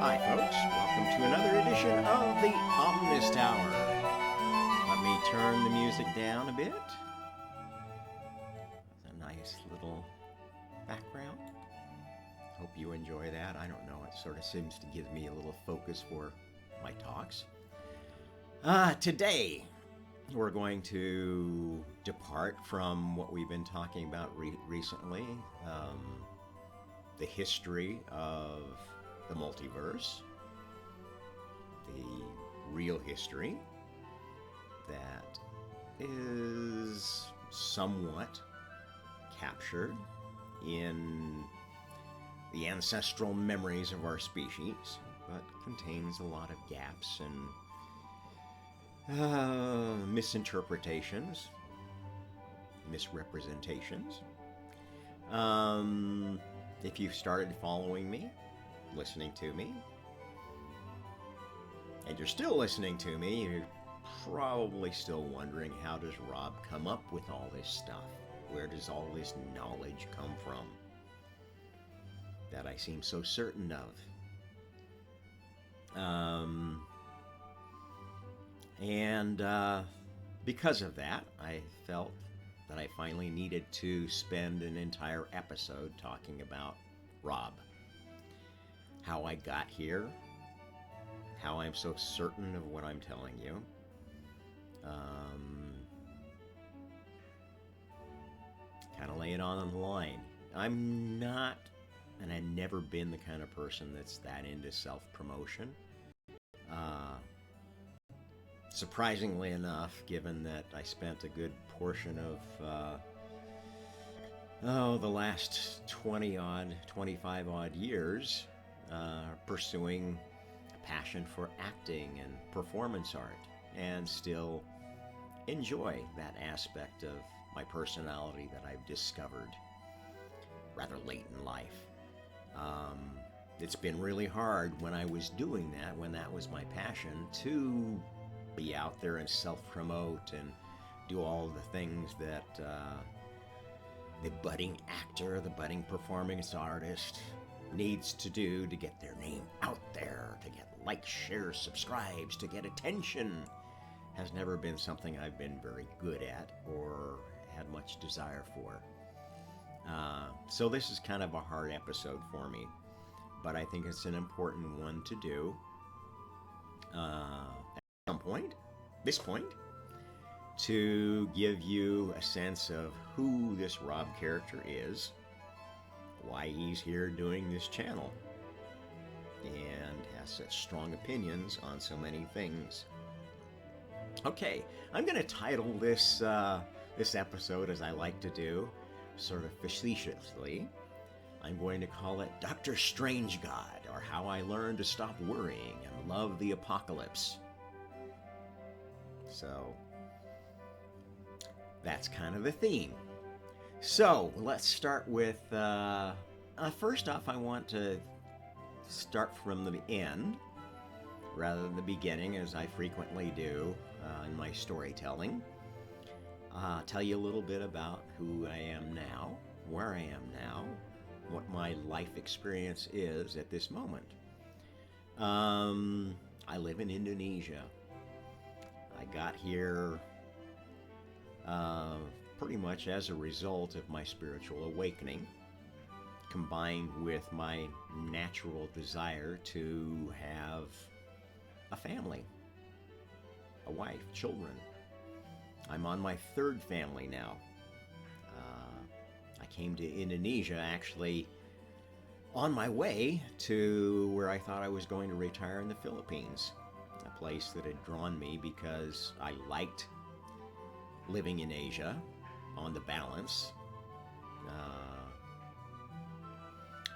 Hi, folks. Welcome to another edition of the Omnist Hour. Let me turn the music down a bit. It's a nice little background. Hope you enjoy that. I don't know. It sort of seems to give me a little focus for my talks. Today, we're going to depart from what we've been talking about recently, the history of the multiverse, the real history that is somewhat captured in the ancestral memories of our species, but contains a lot of gaps and misinterpretations, misrepresentations. If you've started following me, listening to me, and you're still listening to me, you're probably still wondering, how does Rob come up with all this stuff? Where does all this knowledge come from that I seem so certain of? Because of that, I felt that I finally needed to spend an entire episode talking about Rob. How I got here, how I'm so certain of what I'm telling you. Kind of lay it on the line. I'm not, and I've never been the kind of person that's that into self-promotion. Surprisingly enough, given that I spent a good portion of the last 25 odd years pursuing a passion for acting and performance art, and still enjoy that aspect of my personality that I've discovered rather late in life. It's been really hard when I was doing that, when that was my passion, to be out there and self-promote and do all the things that the budding actor, the budding performance artist needs to do to get their name out there, to get likes, shares, subscribes, to get attention. Has never been something I've been very good at or had much desire for. So this is kind of a hard episode for me, but I think it's an important one to do at this point, to give you a sense of who this Rob character is, why he's here doing this channel, and has such strong opinions on so many things. Okay, I'm going to title this episode, as I like to do, sort of facetiously. I'm going to call it Dr. Strangegod, or How I Learned to Stop Worrying and Love the Apocalypse. So that's kind of the theme. So let's start with, first off, I want to start from the end rather than the beginning, as I frequently do in my storytelling. Tell you a little bit about who I am now, where I am now, what my life experience is at this moment. I live in Indonesia. I got here pretty much as a result of my spiritual awakening, combined with my natural desire to have a family, a wife, children. I'm on my third family now. I came to Indonesia actually on my way to where I thought I was going to retire in the Philippines, a place that had drawn me because I liked living in Asia on the balance,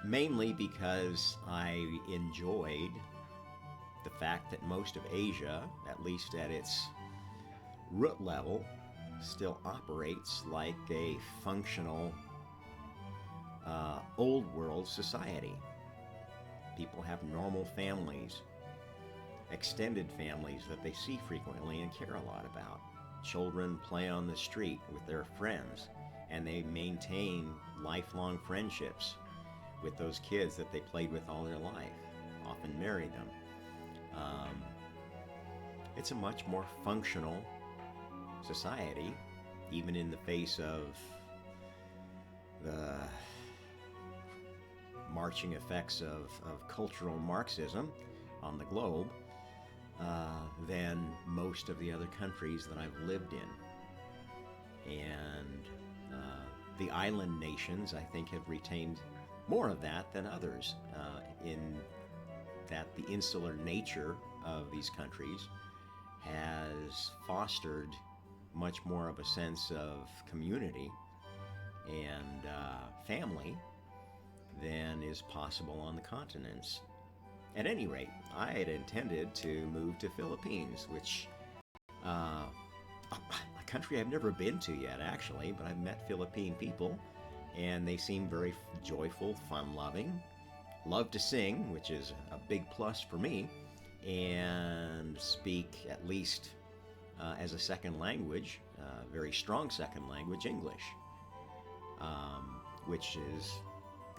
mainly because I enjoyed the fact that most of Asia, at least at its root level, still operates like a functional old world society. People have normal families, extended families that they see frequently and care a lot about. Children play on the street with their friends, and they maintain lifelong friendships with those kids that they played with all their life. often marry them. Um, it's a much more functional society, even in the face of the marching effects of cultural Marxism on the globe, than most of the other countries that I've lived in. And the island nations, I think, have retained more of that than others, in that the insular nature of these countries has fostered much more of a sense of community and family than is possible on the continents. At any rate, I had intended to move to Philippines, which a country I've never been to yet, actually, but I've met Philippine people, and they seem very joyful, fun-loving, love to sing, which is a big plus for me, and speak at least as a second language, very strong second language, English, which is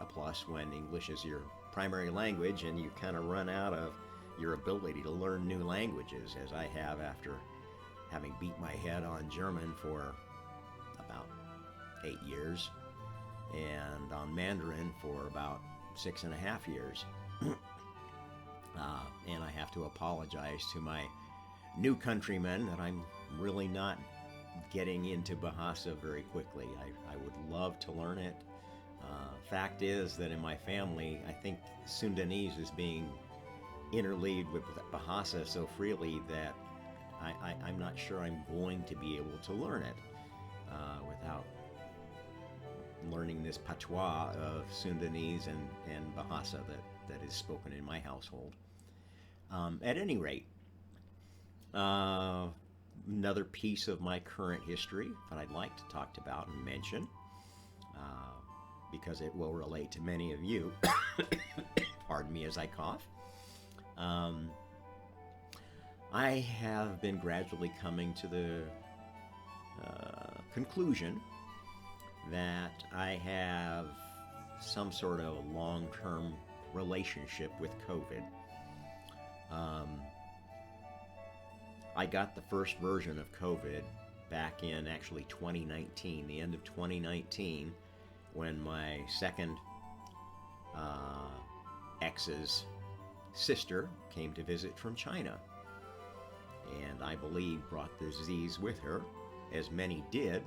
a plus when English is your primary language and you kind of run out of your ability to learn new languages, as I have after having beat my head on German for about 8 years and on Mandarin for about 6.5 years. And I have to apologize to my new countrymen that I'm really not getting into Bahasa very quickly. I would love to learn it. Fact is that in my family, I think Sundanese is being interleaved with Bahasa so freely that I'm not sure I'm going to be able to learn it without learning this patois of Sundanese and Bahasa that is spoken in my household. At any rate, another piece of my current history that I'd like to talk about and mention, because it will relate to many of you. Pardon me as I cough. I have been gradually coming to the conclusion that I have some sort of long-term relationship with COVID. I got the first version of COVID back in actually 2019, the end of 2019, when my second ex's sister came to visit from China, and I believe brought the disease with her, as many did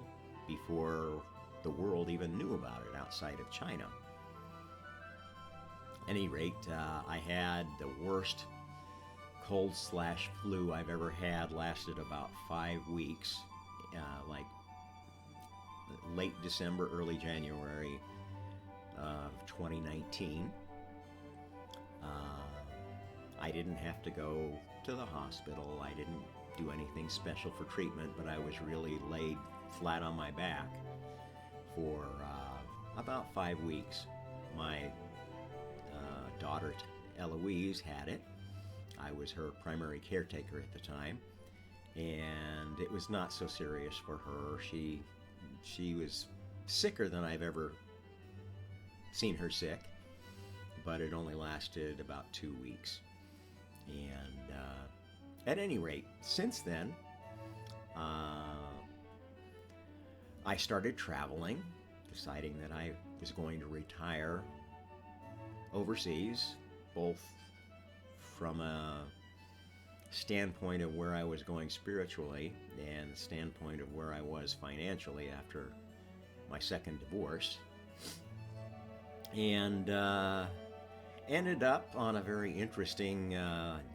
before the world even knew about it outside of China. At any rate, I had the worst cold/flu I've ever had. Lasted about 5 weeks, like late December, early January of 2019. I didn't have to go to the hospital. I didn't do anything special for treatment, but I was really laid flat on my back for about 5 weeks. My daughter Eloise had it. I was her primary caretaker at the time, and it was not so serious for her. She was sicker than I've ever seen her sick, but it only lasted about 2 weeks. And at any rate, since then, I started traveling, deciding that I was going to retire overseas, both from a standpoint of where I was going spiritually and the standpoint of where I was financially after my second divorce, and ended up on a very interesting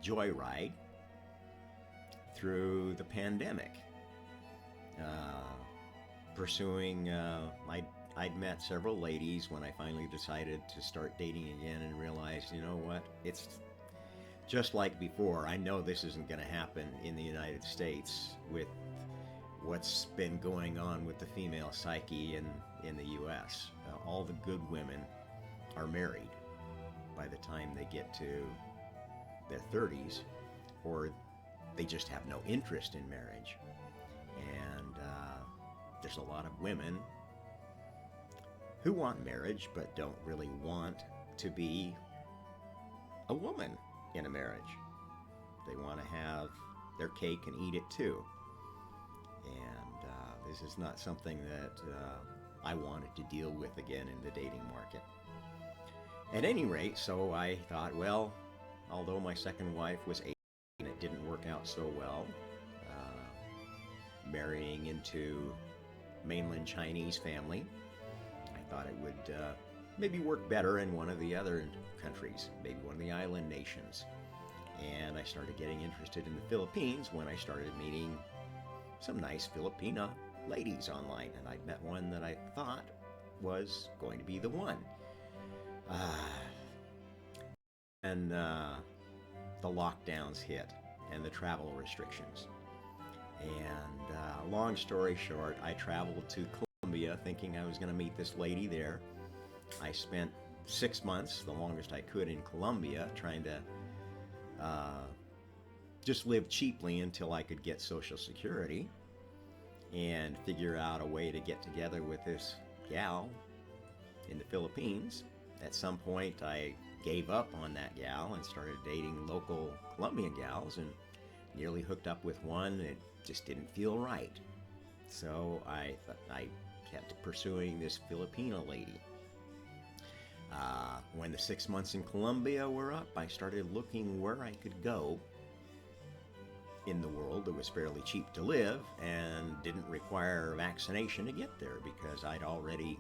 joyride through the pandemic, pursuing I'd met several ladies when I finally decided to start dating again and realized, you know what, it's just like before. I know this isn't going to happen in the United States with what's been going on with the female psyche in the U.S. All the good women are married by the time they get to their 30s, or they just have no interest in marriage. And there's a lot of women who want marriage but don't really want to be a woman in a marriage. They want to have their cake and eat it too. And this is not something that I wanted to deal with again in the dating market. At any rate, so I thought, well, although my second wife was 18 and it didn't work out so well, marrying into mainland Chinese family, I thought it would maybe work better in one of the other countries, maybe one of the island nations. And I started getting interested in the Philippines when I started meeting some nice Filipina ladies online. And I met one that I thought was going to be the one. And the lockdowns hit and the travel restrictions. And long story short, I traveled to Colombia thinking I was going to meet this lady there. I spent 6 months, the longest I could, in Colombia, trying to just live cheaply until I could get Social Security and figure out a way to get together with this gal in the Philippines. At some point, I gave up on that gal and started dating local Colombian gals and nearly hooked up with one. It just didn't feel right. So I kept pursuing this Filipina lady. When the 6 months in Colombia were up, I started looking where I could go in the world that was fairly cheap to live and didn't require vaccination to get there, because I'd already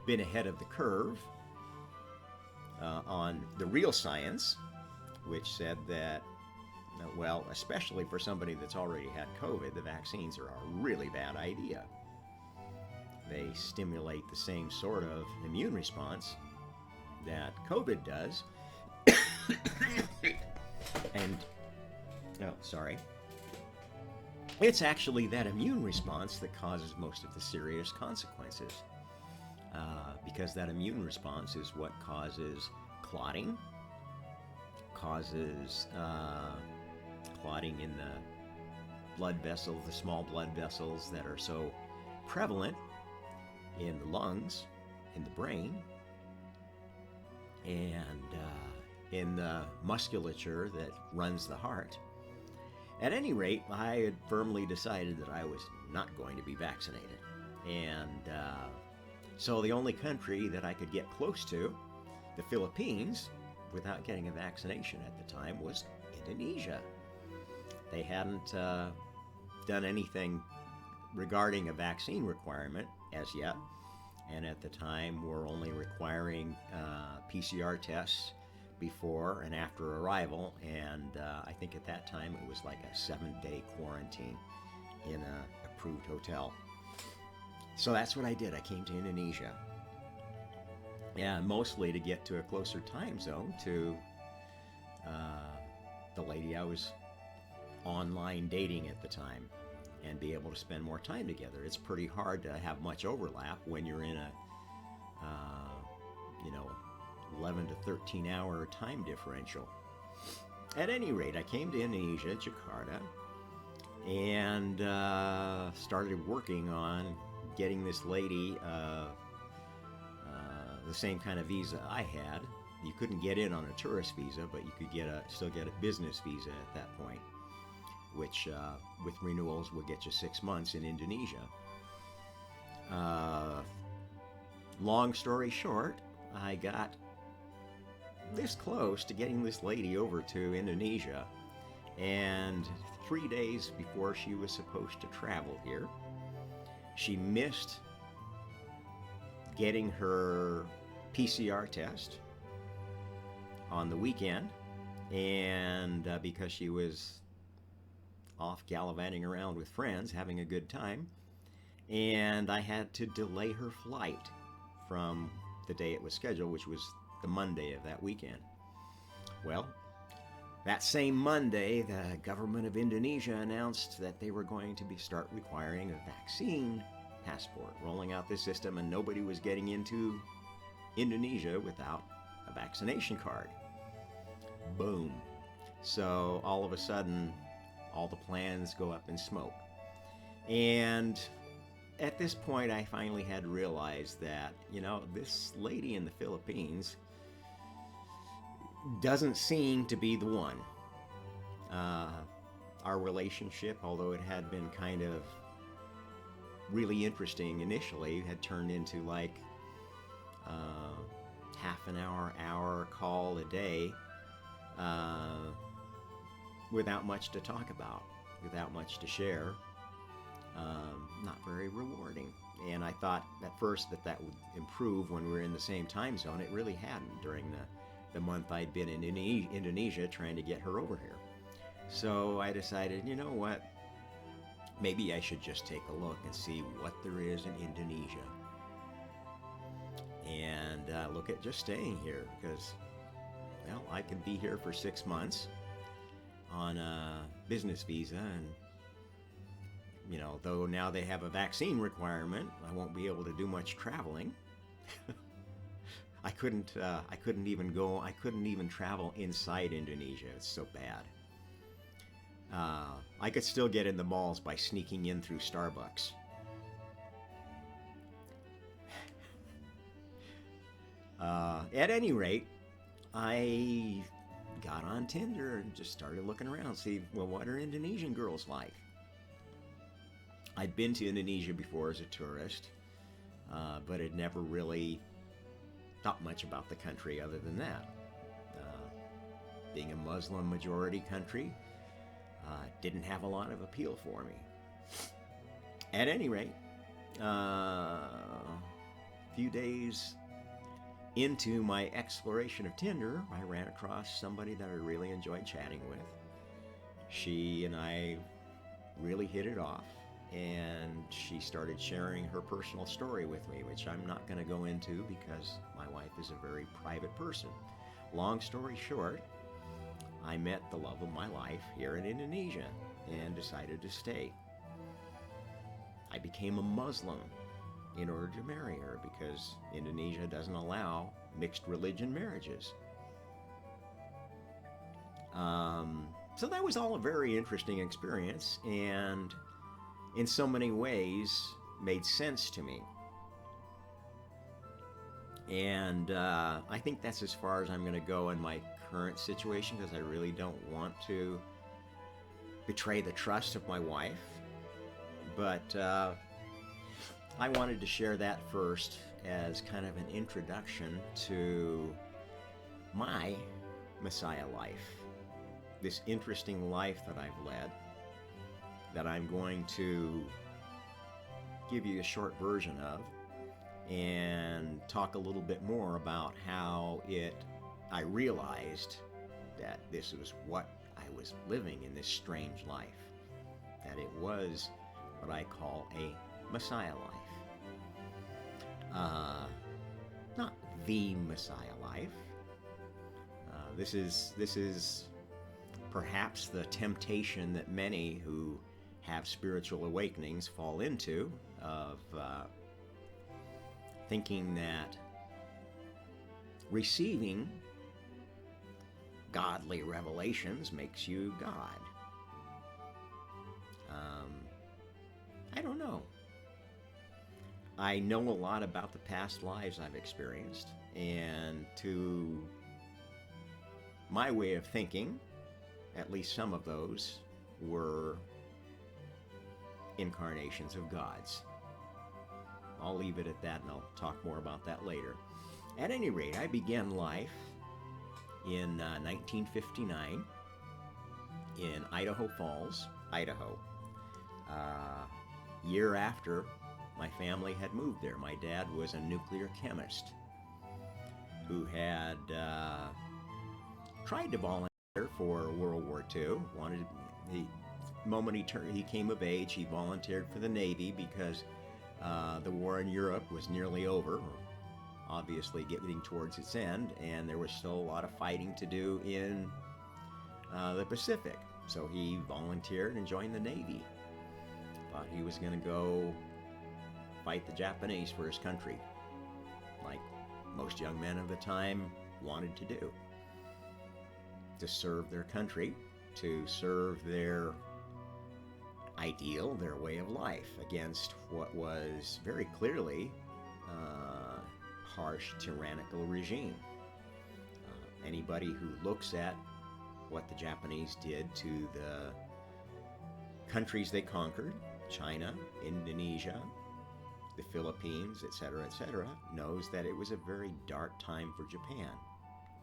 been ahead of the curve on the real science, which said that, well, especially for somebody that's already had COVID, the vaccines are a really bad idea. They stimulate the same sort of immune response that COVID does. And, it's actually that immune response that causes most of the serious consequences. Because that immune response is what causes clotting, clotting in the blood vessels, the small blood vessels that are so prevalent in the lungs, in the brain, and in the musculature that runs the heart. At any rate, I had firmly decided that I was not going to be vaccinated. And so the only country that I could get close to, the Philippines, without getting a vaccination at the time, was Indonesia. They hadn't done anything regarding a vaccine requirement as yet, and at the time were only requiring PCR tests before and after arrival, and I think at that time it was like a 7-day quarantine in an approved hotel. So that's what I did. I came to Indonesia, and mostly to get to a closer time zone to the lady I was online dating at the time, and be able to spend more time together. It's pretty hard to have much overlap when you're in a 11 to 13 hour time differential. At any rate, I came to Indonesia, Jakarta, and started working on getting this lady the same kind of visa I had. You couldn't get in on a tourist visa, but you could still get a business visa at that point, which with renewals will get you 6 months in Indonesia. Long story short, I got this close to getting this lady over to Indonesia, and 3 days before she was supposed to travel here, she missed getting her PCR test on the weekend, and because she was off gallivanting around with friends, having a good time, and I had to delay her flight from the day it was scheduled, which was the Monday of that weekend. Well, that same Monday, the government of Indonesia announced that they were going to start requiring a vaccine passport, rolling out this system, and nobody was getting into Indonesia without a vaccination card. Boom. So all of a sudden, all the plans go up in smoke. And at this point, I finally had realized that, this lady in the Philippines, doesn't seem to be the one. Uh, our relationship, although it had been kind of really interesting initially, had turned into like half an hour call a day uh, without much to talk about, without much to share. Not very rewarding. And I thought at first that that would improve when we were in the same time zone. It really hadn't during the month I'd been in Indonesia trying to get her over here. So I decided, you know what? Maybe I should just take a look and see what there is in Indonesia. And look at just staying here because, well, I can be here for 6 months on a business visa, and you know, though now they have a vaccine requirement, I won't be able to do much traveling. I couldn't even travel inside Indonesia. It's so bad. I could still get in the malls by sneaking in through Starbucks. At any rate, I got on Tinder and just started looking around, see, well, what are Indonesian girls like? I'd been to Indonesia before as a tourist, but had never really thought much about the country other than that. Being a Muslim majority country, didn't have a lot of appeal for me. At any rate, a few days into my exploration of Tinder, I ran across somebody that I really enjoyed chatting with. She and I really hit it off, and she started sharing her personal story with me, which I'm not going to go into because my wife is a very private person. Long story short, I met the love of my life here in Indonesia and decided to stay. I became a Muslim in order to marry her because Indonesia doesn't allow mixed religion marriages. So that was all a very interesting experience, and in so many ways made sense to me. And I think that's as far as I'm going to go in my current situation because I really don't want to betray the trust of my wife. But I wanted to share that first as kind of an introduction to my Messiah life, this interesting life that I've led, that I'm going to give you a short version of and talk a little bit more about how I realized that this was what I was living in, this strange life, that it was what I call a Messiah life. Not the Messiah life. This is perhaps the temptation that many who have spiritual awakenings fall into, of thinking that receiving godly revelations makes you God. I don't know. I know a lot about the past lives I've experienced, and to my way of thinking, at least some of those were incarnations of gods. I'll leave it at that, and I'll talk more about that later. At any rate, I began life in 1959 in Idaho Falls, Idaho. Year after my family had moved there. My dad was a nuclear chemist who had tried to volunteer for World War II. The moment he came of age, he volunteered for the Navy because the war in Europe was nearly over, obviously getting towards its end, and there was still a lot of fighting to do in the Pacific. So he volunteered and joined the Navy. Thought he was going to go fight the Japanese for his country, like most young men of the time wanted to do. To serve their country, to serve their ideal, their way of life, against what was very clearly harsh, tyrannical regime. Any anybody who looks at what the Japanese did to the countries they conquered, China, Indonesia, the Philippines, etc., knows that it was a very dark time for Japan.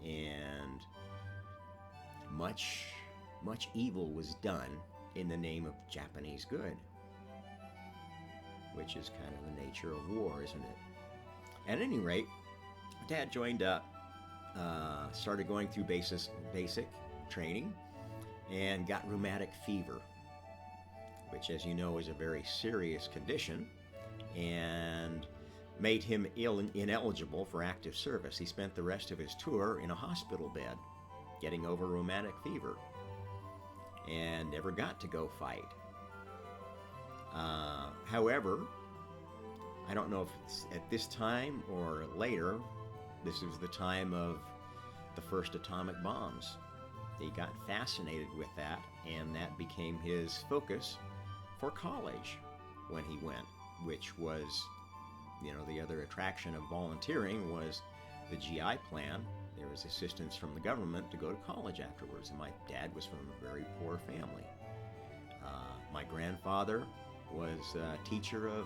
And much evil was done in the name of Japanese good, which is kind of the nature of war, isn't it? At any rate, Dad joined up, started going through basic training, and got rheumatic fever, which, as you know, is a very serious condition, and made him ineligible for active service. He spent the rest of his tour in a hospital bed, getting over rheumatic fever, and never got to go fight. However, I don't know if it's at this time or later, this was the time of the first atomic bombs. He got fascinated with that, and that became his focus for college when he went, which was, the other attraction of volunteering was the GI plan. There was assistance from the government to go to college afterwards, and my dad was from a very poor family. My grandfather was a teacher of,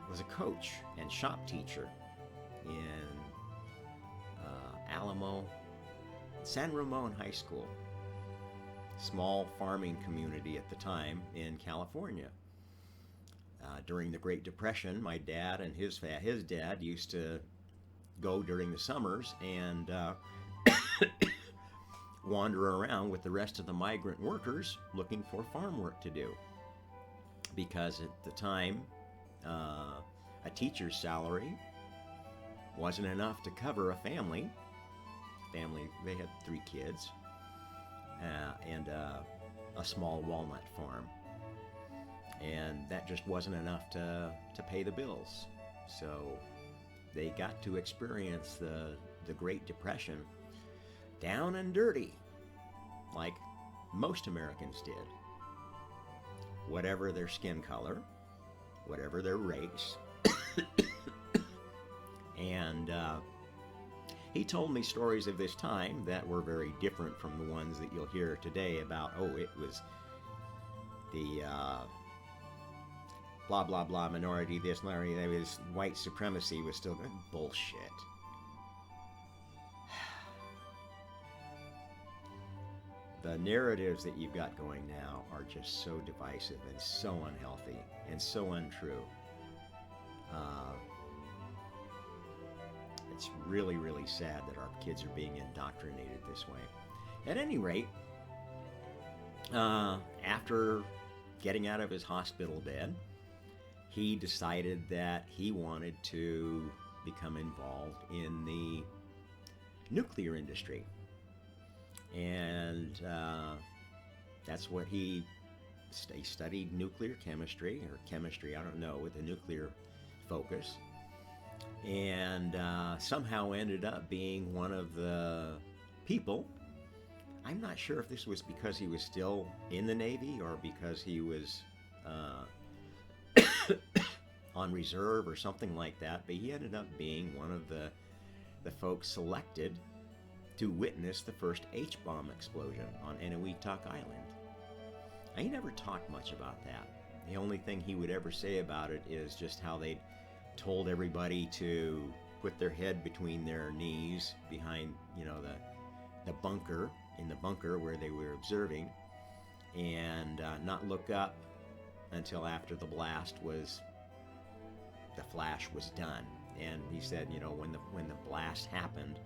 was a coach and shop teacher in San Ramon High School, small farming community at the time in California. During the Great Depression, my dad and his dad used to go during the summers and wander around with the rest of the migrant workers looking for farm work to do. Because at the time, a teacher's salary wasn't enough to cover a family. They had 3 kids and a small walnut farm. And that just wasn't enough to pay the bills. So they got to experience the Great Depression down and dirty, like most Americans did. Whatever their skin color, whatever their race. And he told me stories of this time that were very different from the ones that you'll hear today about, it was the blah, blah, blah, minority, this, minority, that, was white supremacy was still good. Bullshit. The narratives that you've got going now are just so divisive and so unhealthy and so untrue. It's really, really sad that our kids are being indoctrinated this way. At any rate, after getting out of his hospital bed, he decided that he wanted to become involved in the nuclear industry. And that's what he studied, nuclear chemistry, or chemistry, I don't know, with a nuclear focus. And somehow ended up being one of the people. I'm not sure if this was because he was still in the Navy or because he was on reserve or something like that, but he ended up being one of the folks selected to witness the first H-bomb explosion on Enewetak Island. He never talked much about that. The only thing he would ever say about it is just how they told everybody to put their head between their knees behind, the bunker, in the bunker where they were observing, and not look up until after the flash was done. And he said, when the blast happened,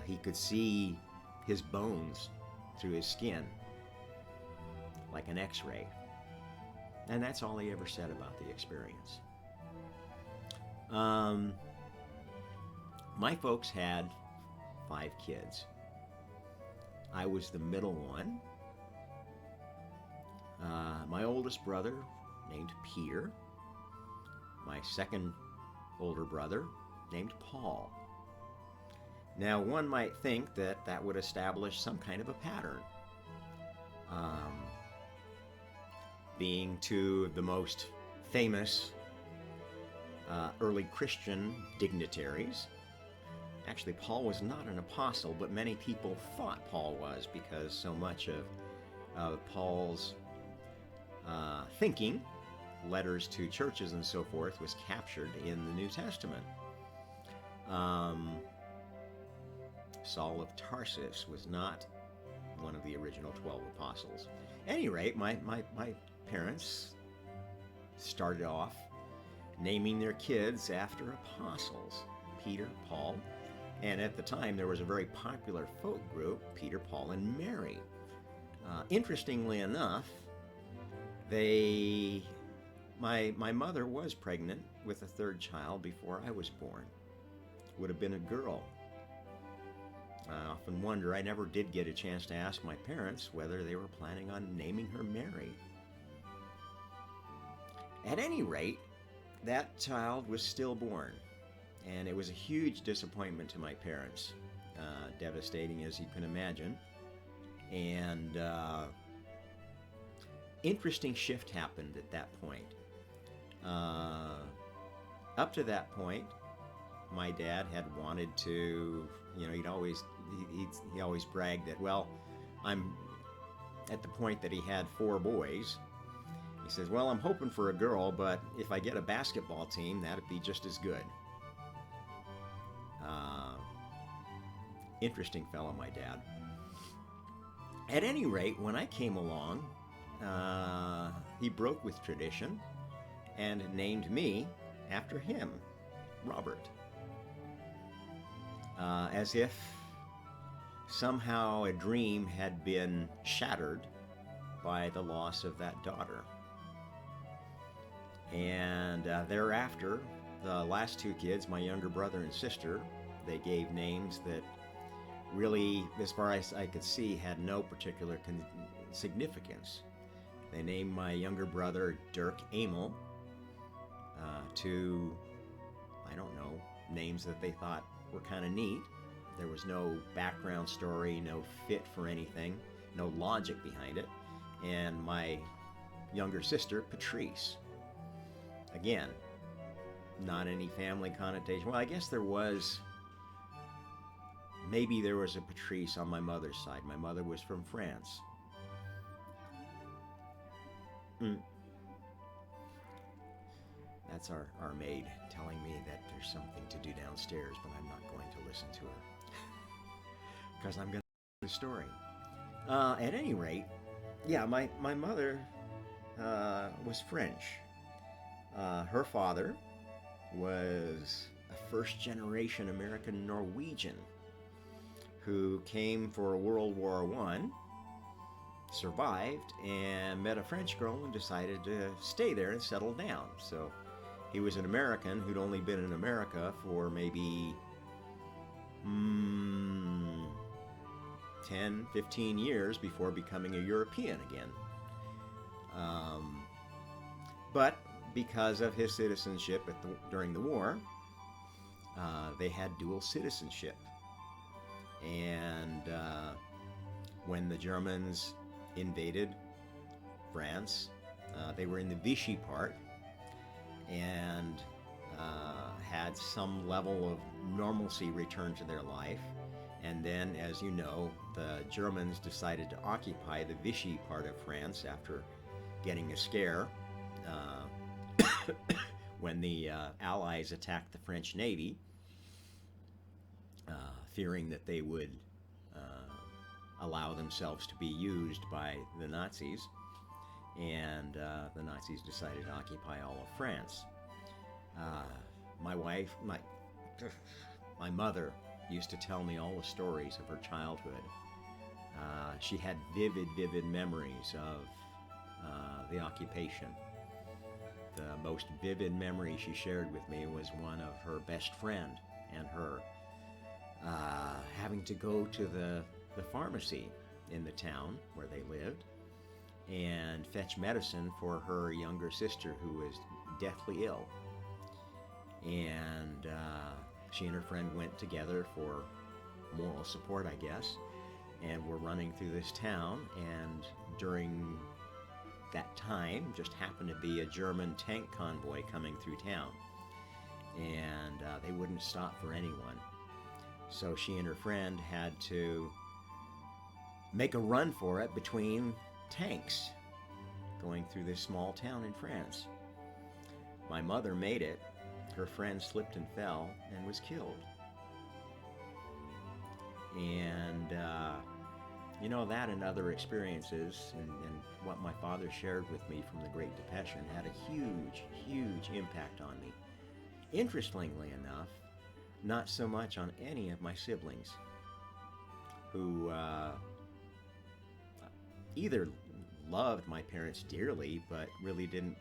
he could see his bones through his skin, like an X-ray. And that's all he ever said about the experience. My folks had 5 kids. I was the middle one. My oldest brother, named Peter. My second older brother, named Paul. Now, one might think that would establish some kind of a pattern. Being 2 of the most famous early Christian dignitaries, Actually, Paul was not an apostle, but many people thought Paul was because so much of Paul's thinking, letters to churches and so forth, was captured in the New Testament. Saul of Tarsus was not one of the original 12 apostles. At any rate, my parents started off naming their kids after apostles, Peter, Paul, and at the time there was a very popular folk group, Peter, Paul, and Mary. Interestingly enough, my mother was pregnant with a third child before I was born. Would have been a girl. I often wonder, I never did get a chance to ask my parents whether they were planning on naming her Mary. At any rate, that child was stillborn, and it was a huge disappointment to my parents, devastating as you can imagine. And interesting shift happened at that point. Up to that point, my dad had wanted to, he always bragged that, well, I'm at the point that he had 4 boys. He says, well, I'm hoping for a girl, but if I get a basketball team, that'd be just as good. Interesting fellow, my dad. At any rate, when I came along, he broke with tradition and named me after him, Robert. As if somehow a dream had been shattered by the loss of that daughter. And thereafter, the last 2 kids, my younger brother and sister, they gave names that really, as far as I could see, had no particular significance. They named my younger brother Dirk Emil, 2, I don't know, names that they thought were kind of neat. There was no background story, no fit for anything, no logic behind it. And my younger sister, Patrice. Again, not any family connotation. Well, I guess there was, maybe there was a Patrice on my mother's side. My mother was from France. That's our maid telling me that there's something to do downstairs, but I'm not going to listen to her because I'm going to tell the story. At any rate, yeah, my mother was French. Her father was a first-generation American Norwegian who came for World War I, survived, and met a French girl and decided to stay there and settle down. So he was an American who'd only been in America for maybe 10, 15 years before becoming a European again. But because of his citizenship during the war, they had dual citizenship. And when the Germans invaded France, they were in the Vichy part and had some level of normalcy return to their life. And then, as you know, the Germans decided to occupy the Vichy part of France after getting a scare when the Allies attacked the French Navy, fearing that they would allow themselves to be used by the Nazis. And the Nazis decided to occupy all of France. My mother used to tell me all the stories of her childhood. She had vivid memories of the occupation. The most vivid memory she shared with me was one of her best friend and her having to go to the pharmacy in the town where they lived and fetch medicine for her younger sister who was deathly ill. And she and her friend went together for moral support, I guess, and were running through this town, and during that time just happened to be a German tank convoy coming through town, and they wouldn't stop for anyone. So she and her friend had to make a run for it between tanks going through this small town in France. My mother made it. Her friend slipped and fell and was killed. And, that and other experiences and what my father shared with me from the Great Depression had a huge, huge impact on me. Interestingly enough, not so much on any of my siblings who either loved my parents dearly but really didn't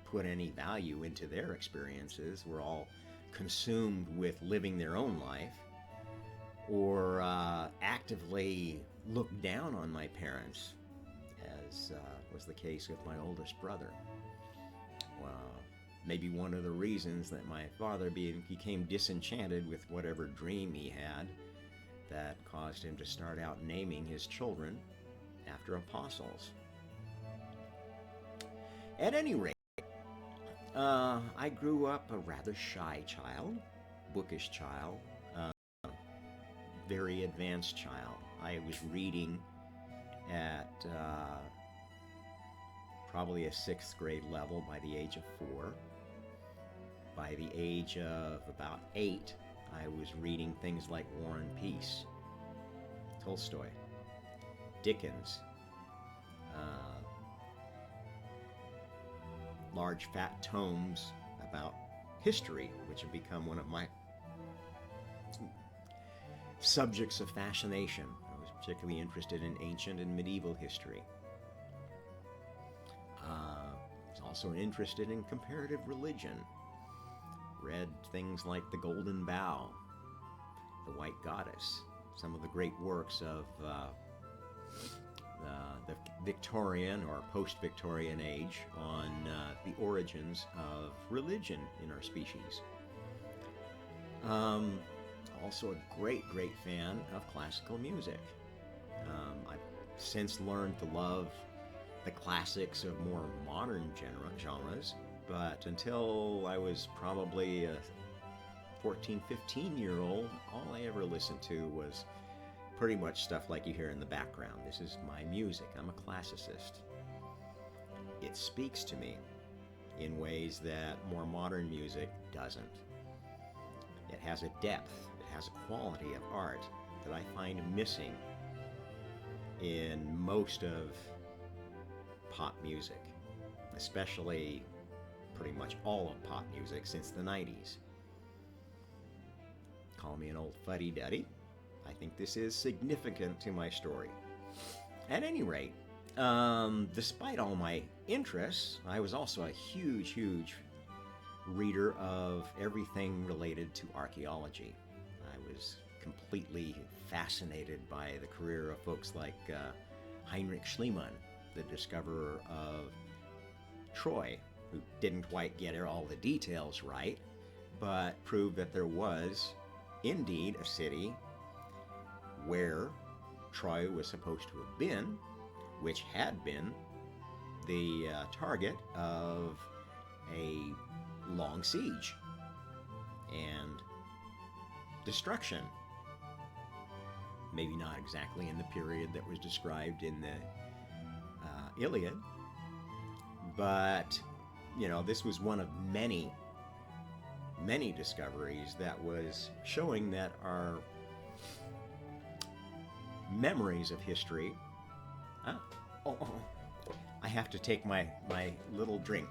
put any value into their experiences, were all consumed with living their own life, or actively looked down on my parents, as was the case with my oldest brother. Maybe one of the reasons that my father became disenchanted with whatever dream he had that caused him to start out naming his children after apostles. At any rate, I grew up a rather shy child, bookish child, very advanced child. I was reading at probably a 6th grade level by the age of 4. By the age of about 8, I was reading things like War and Peace, Tolstoy, Dickens, large fat tomes about history, which have become one of my subjects of fascination. I was particularly interested in ancient and medieval history. I was also interested in comparative religion. Read things like The Golden Bough, The White Goddess, some of the great works of the Victorian or post-Victorian age on the origins of religion in our species. Also a great fan of classical music. I've since learned to love the classics of more modern genres, but until I was probably a 14, 15-year-old, all I ever listened to was pretty much stuff like you hear in the background. This is my music. I'm a classicist. It speaks to me in ways that more modern music doesn't. It has a depth, it has a quality of art that I find missing in most of pop music, especially pretty much all of pop music since the 90s. Call me an old fuddy-duddy. I think this is significant to my story. At any rate, despite all my interests, I was also a huge reader of everything related to archaeology. I was completely fascinated by the career of folks like Heinrich Schliemann, the discoverer of Troy, who didn't quite get all the details right, but proved that there was indeed a city where Troy was supposed to have been, which had been the target of a long siege and destruction. Maybe not exactly in the period that was described in the Iliad, but this was one of many discoveries that was showing that our memories of history. I have to take my little drink.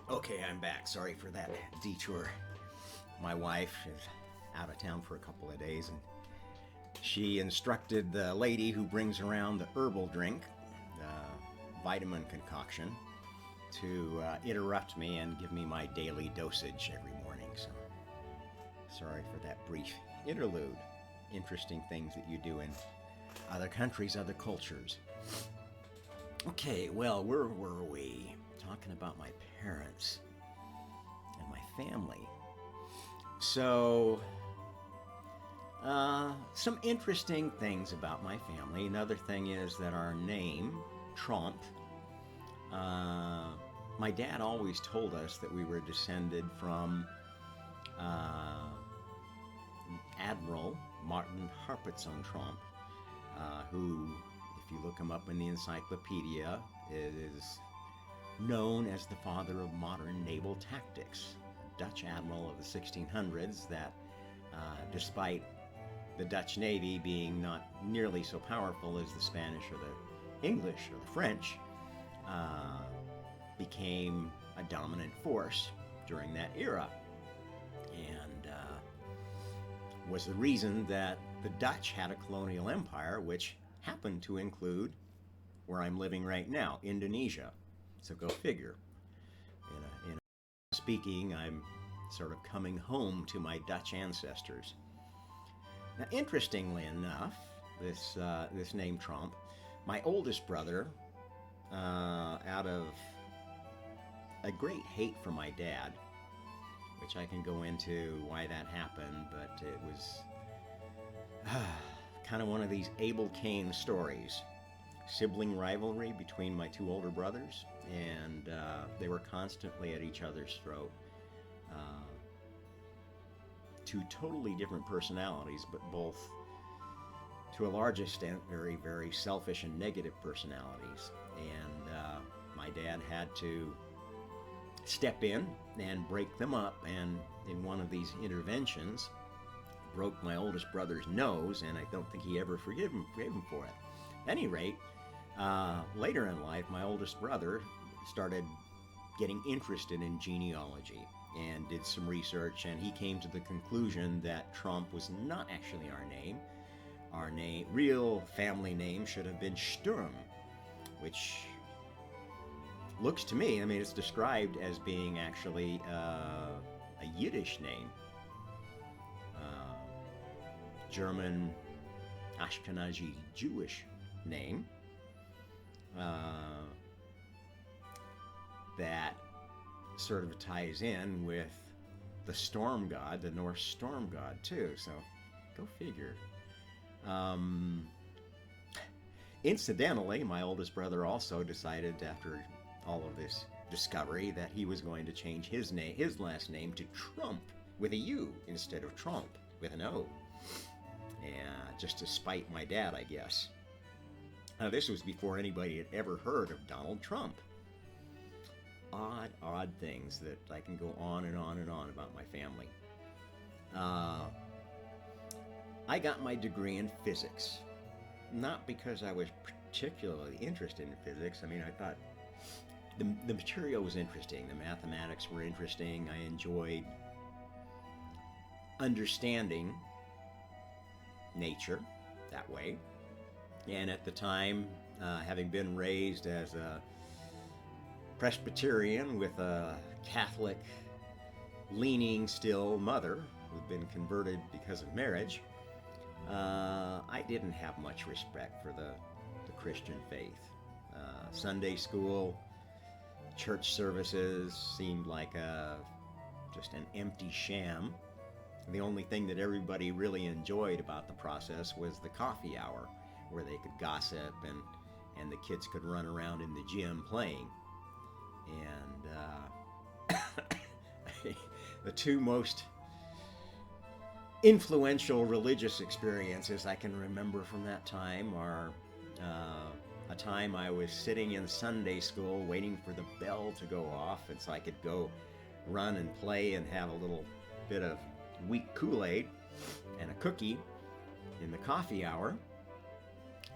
Okay, I'm back. Sorry for that detour. My wife is out of town for a couple of days, and she instructed the lady who brings around the herbal drink, vitamin concoction, to interrupt me and give me my daily dosage every morning. So sorry for that brief interlude. Interesting things that you do in other countries, other cultures. Okay, well, where were we? Talking about my parents and my family. So, some interesting things about my family. Another thing is that our name, Trump, my dad always told us that we were descended from Admiral Martin Harpetsong Trump, who, if you look him up in the encyclopedia, is known as the father of modern naval tactics. A Dutch admiral of the 1600s that, despite the Dutch Navy being not nearly so powerful as the Spanish or the English or the French, became a dominant force during that era, and was the reason that the Dutch had a colonial empire, which happened to include where I'm living right now, Indonesia. So go figure. In a speaking, I'm sort of coming home to my Dutch ancestors. Now, interestingly enough, this name Trump, my oldest brother, out of a great hate for my dad, which I can go into why that happened, but it was kind of one of these Abel Cain stories. Sibling rivalry between my two older brothers, and they were constantly at each other's throat. Two totally different personalities, but both, to a large extent, very, very selfish and negative personalities. And my dad had to step in and break them up, and in one of these interventions, broke my oldest brother's nose, and I don't think he ever forgave him for it. At any rate, later in life, my oldest brother started getting interested in genealogy and did some research, and he came to the conclusion that Trump was not actually our name. Our real family name should have been Sturm, which looks to me, I mean, it's described as being actually a Yiddish name, German, Ashkenazi, Jewish name, that sort of ties in with the storm god, the Norse storm god, too. So go figure. Incidentally, my oldest brother also decided, after all of this discovery, that he was going to change his last name to Trump with a U instead of Trump with an O. And just to spite my dad, I guess. Now, this was before anybody had ever heard of Donald Trump. Odd things that I can go on and on and on about my family. I got my degree in physics, not because I was particularly interested in physics. I mean, I thought the material was interesting, the mathematics were interesting. I enjoyed understanding nature that way. And at the time, having been raised as a Presbyterian with a Catholic leaning still mother who'd been converted because of marriage, I didn't have much respect for the Christian faith. Sunday school, church services seemed like just an empty sham. The only thing that everybody really enjoyed about the process was the coffee hour, where they could gossip and the kids could run around in the gym playing. And the two most influential religious experiences I can remember from that time are a time I was sitting in Sunday school waiting for the bell to go off, and so I could go run and play and have a little bit of weak Kool-Aid and a cookie in the coffee hour.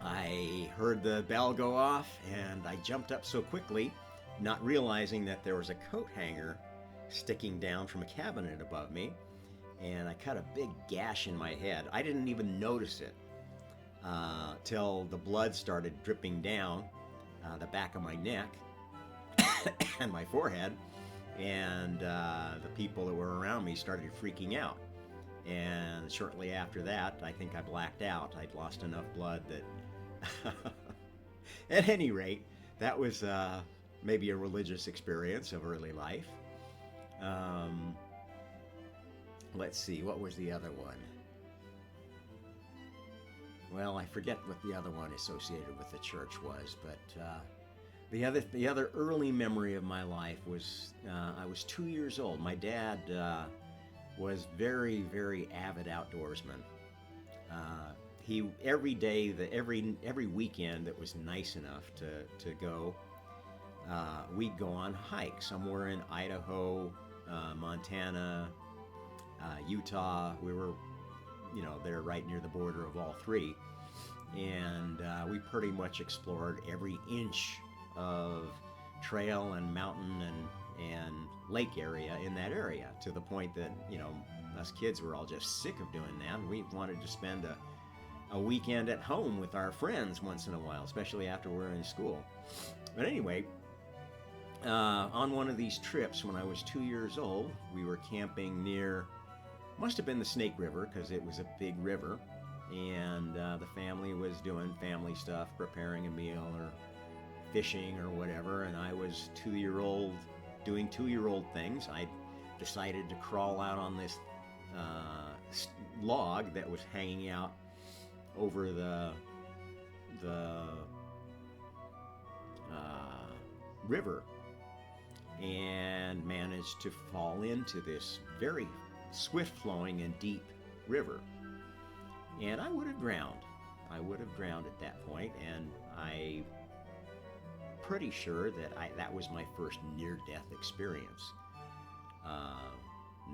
I heard the bell go off, and I jumped up so quickly, not realizing that there was a coat hanger sticking down from a cabinet above me, and I cut a big gash in my head. I didn't even notice it till the blood started dripping down the back of my neck and my forehead, and the people that were around me started freaking out. And shortly after that, I think I blacked out. I'd lost enough blood that, at any rate, that was maybe a religious experience of early life. Um, let's see, what was the other one? Well, I forget what the other one associated with the church was, but the other early memory of my life was I was 2 years old. My dad was very, very avid outdoorsman. He every day, every weekend that was nice enough to go, we'd go on hikes somewhere in Idaho, Montana, Utah. We were, they're right near the border of all three, and we pretty much explored every inch of trail and mountain and lake area in that area, to the point that us kids were all just sick of doing that. We wanted to spend a weekend at home with our friends once in a while, especially after we were in school. But anyway, on one of these trips when I was 2 years old, we were camping near, must have been the Snake River, because it was a big river, and the family was doing family stuff, preparing a meal or fishing or whatever, and I was 2-year-old doing 2-year-old things. I decided to crawl out on this log that was hanging out over the river, and managed to fall into this very swift-flowing and deep river. And I would have drowned. I would have drowned at that point, and I'm pretty sure that that was my first near-death experience.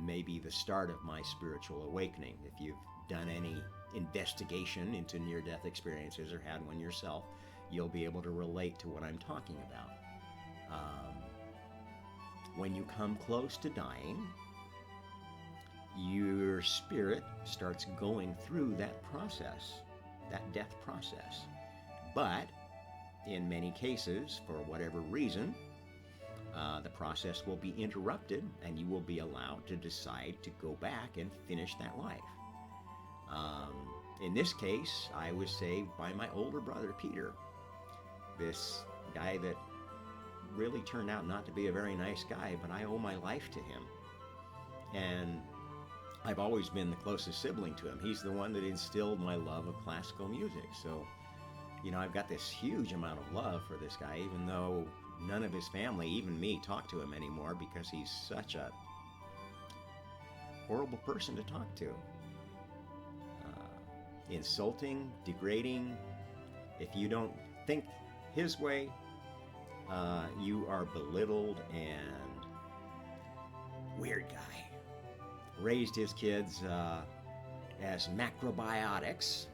Maybe the start of my spiritual awakening. If you've done any investigation into near-death experiences or had one yourself, you'll be able to relate to what I'm talking about. When you come close to dying, your spirit starts going through that process, that death process. But in many cases, for whatever reason, the process will be interrupted, and you will be allowed to decide to go back and finish that life. In this case, I was saved by my older brother, Peter, this guy that really turned out not to be a very nice guy, but I owe my life to him. And I've always been the closest sibling to him. He's the one that instilled my love of classical music. So, I've got this huge amount of love for this guy, even though none of his family, even me, talk to him anymore, because he's such a horrible person to talk to. Insulting, degrading. If you don't think his way, you are belittled, and weird guy. Raised his kids as macrobiotics.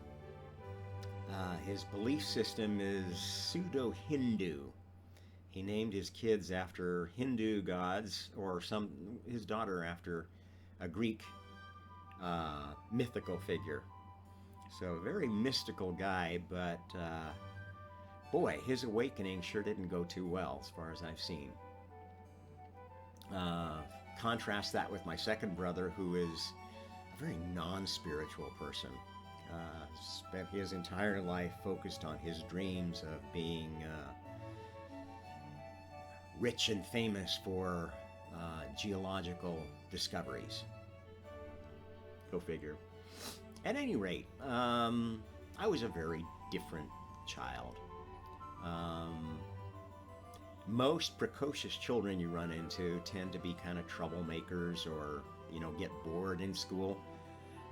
His belief system is pseudo-Hindu. He named his kids after Hindu gods, or his daughter after a Greek mythical figure. So, a very mystical guy, but boy, his awakening sure didn't go too well, as far as I've seen. Contrast that with my second brother, who is a very non-spiritual person. Spent his entire life focused on his dreams of being rich and famous for geological discoveries. Go figure. At any rate, I was a very different child. Most precocious children you run into tend to be kind of troublemakers, or, get bored in school.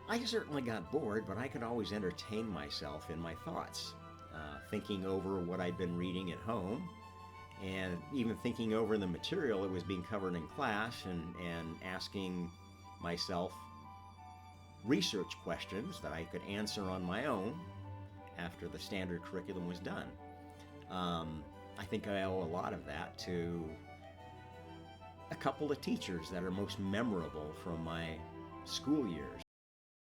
I certainly got bored, but I could always entertain myself in my thoughts, thinking over what I'd been reading at home, and even thinking over the material that was being covered in class, and asking myself research questions that I could answer on my own after the standard curriculum was done. I think I owe a lot of that to a couple of teachers that are most memorable from my school years.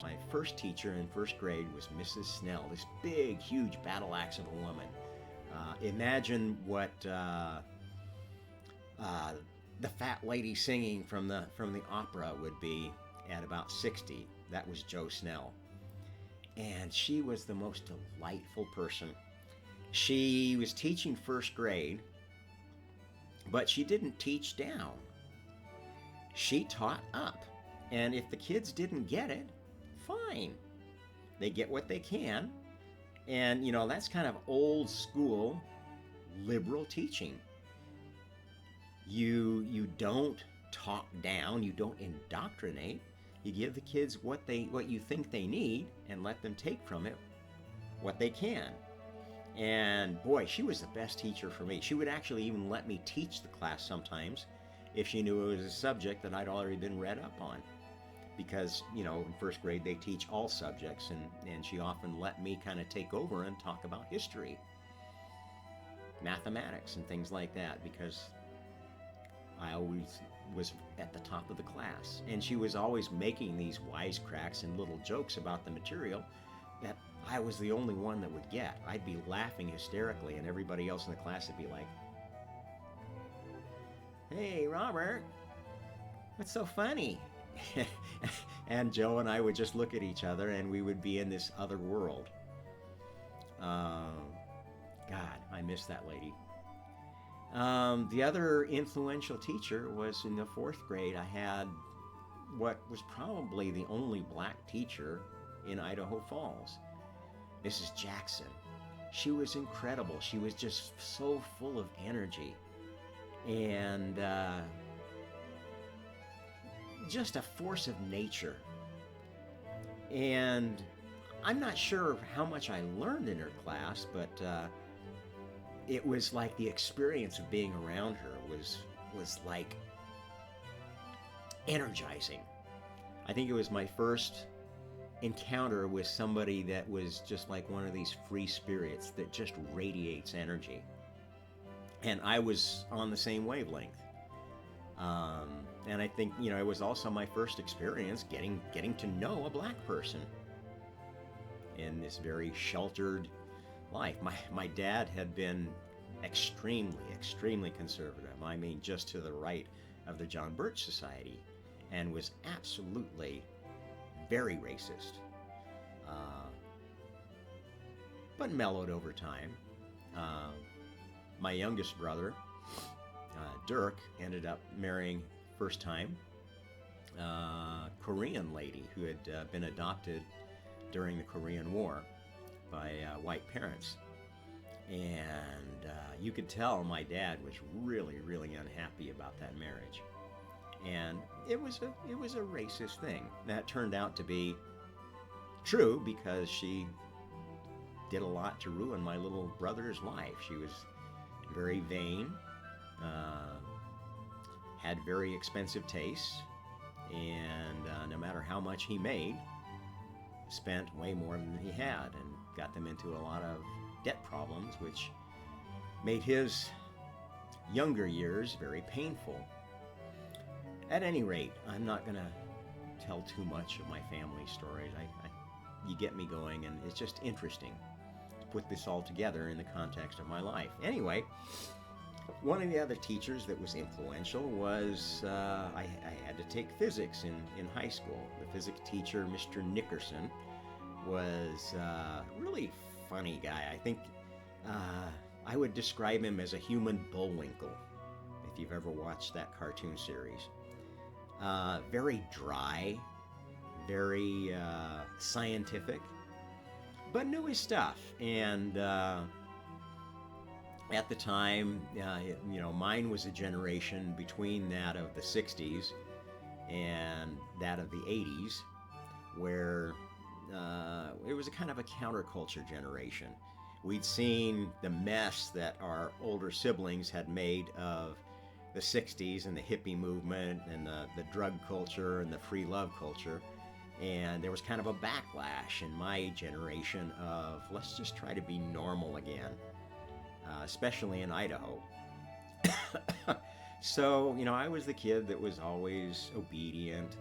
My first teacher in first grade was Mrs. Snell, this big, huge battle axe of a woman. Imagine what the fat lady singing from the opera would be at about 60. That was Jo Snell. And she was the most delightful person. She was teaching first grade, but she didn't teach down. She taught up. And if the kids didn't get it, fine. They get what they can. And, that's kind of old school liberal teaching. You don't talk down, you don't indoctrinate. You give the kids what you think they need and let them take from it what they can. And boy, she was the best teacher for me. She would actually even let me teach the class sometimes if she knew it was a subject that I'd already been read up on. Because, in first grade they teach all subjects, and she often let me kind of take over and talk about history, mathematics, and things like that, because I always was at the top of the class. And she was always making these wisecracks and little jokes about the material that I was the only one that would get. I'd be laughing hysterically, and everybody else in the class would be like, "Hey, Robert, what's so funny?" And Joe and I would just look at each other, and we would be in this other world. God, I miss that lady. The other influential teacher was in the fourth grade. I had what was probably the only black teacher in Idaho Falls, Mrs. Jackson. She was incredible. She was just so full of energy. And just a force of nature. And I'm not sure how much I learned in her class, but it was like the experience of being around her was like energizing. I think it was my first encounter with somebody that was just like one of these free spirits that just radiates energy. And I was on the same wavelength. And I think, it was also my first experience getting to know a black person in this very sheltered life. My dad had been extremely conservative. I mean, just to the right of the John Birch Society, and was absolutely very racist, but mellowed over time. My youngest brother, Dirk, ended up marrying first time Korean lady who had been adopted during the Korean War by white parents. And you could tell my dad was really unhappy about that marriage. And it was a racist thing. That turned out to be true because she did a lot to ruin my little brother's life. She was very vain, had very expensive tastes, and no matter how much he made, spent way more than he had, and got them into a lot of debt problems, which made his younger years very painful. At any rate, I'm not going to tell too much of my family stories. You get me going, and it's just interesting to put this all together in the context of my life. Anyway, one of the other teachers that was influential was, I had to take physics in high school. The physics teacher, Mr. Nickerson, was a really funny guy. I think I would describe him as a human Bullwinkle, if you've ever watched that cartoon series. Very dry, very scientific, but knew his stuff. And at the time, mine was a generation between that of the 60s and that of the 80s, where it was a kind of a counterculture generation. We'd seen the mess that our older siblings had made of the 60s and the hippie movement and the drug culture and the free love culture. And there was kind of a backlash in my generation of, let's just try to be normal again, especially in Idaho. So, I was the kid that was always obedient,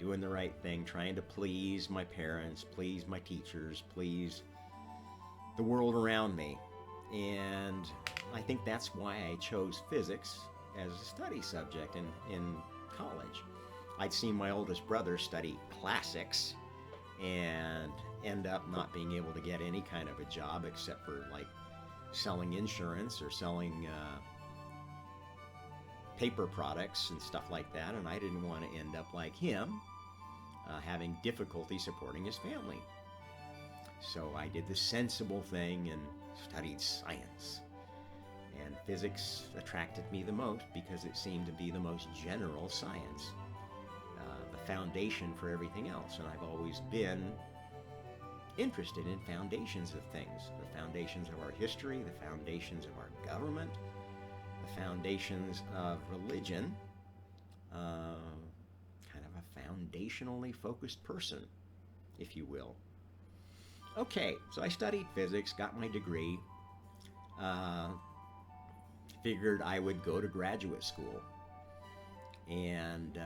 doing the right thing, trying to please my parents, please my teachers, please the world around me. And I think that's why I chose physics as a study subject in college. I'd seen my oldest brother study classics and end up not being able to get any kind of a job except for like selling insurance or selling paper products and stuff like that. And I didn't want to end up like him, having difficulty supporting his family. So I did the sensible thing and studied science. And physics attracted me the most because it seemed to be the most general science, the foundation for everything else. And I've always been interested in foundations of things, the foundations of our history, the foundations of our government, the foundations of religion, kind of a foundationally focused person, if you will. Okay, so I studied physics, got my degree, figured I would go to graduate school. And,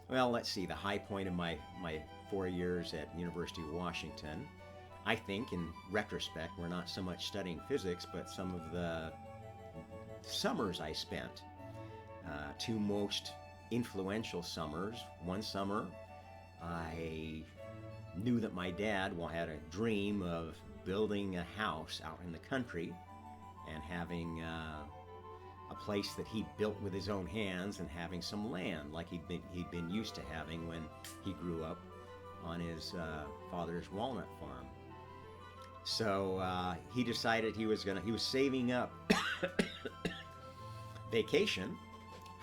well, let's see, the high point of my 4 years at University of Washington, I think in retrospect, were not so much studying physics, but some of the summers I spent. Two most influential summers. One summer, I knew that my dad had a dream of building a house out in the country and having a place that he built with his own hands and having some land like he'd been used to having when he grew up on his father's walnut farm. So he decided he was saving up vacation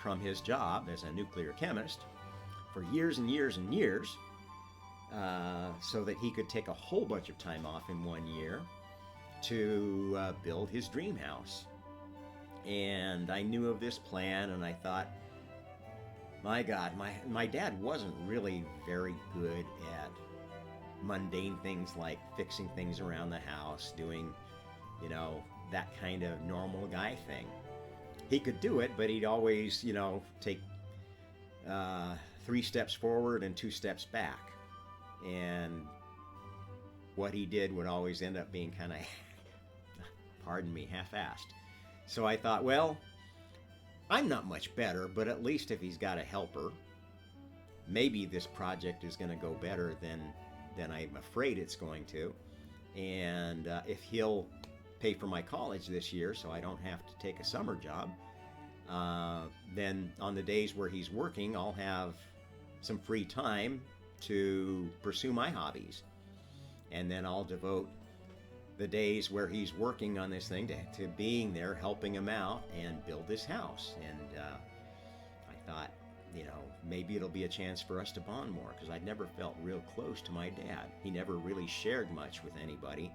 from his job as a nuclear chemist for years and years and years, so that he could take a whole bunch of time off in 1 year to build his dream house. And I knew of this plan, and I thought, my God, my dad wasn't really very good at mundane things like fixing things around the house, doing, that kind of normal guy thing. He could do it, but he'd always, take 3 steps forward and 2 steps back. And what he did would always end up being kind of, pardon me, half-assed. So I thought, well, I'm not much better, but at least if he's got a helper, maybe this project is going to go better than I'm afraid it's going to. And if he'll pay for my college this year so I don't have to take a summer job, then on the days where he's working, I'll have some free time to pursue my hobbies. And then I'll devote the days where he's working on this thing to being there, helping him out, and build this house. And I thought, maybe it'll be a chance for us to bond more, because I'd never felt real close to my dad. He never really shared much with anybody.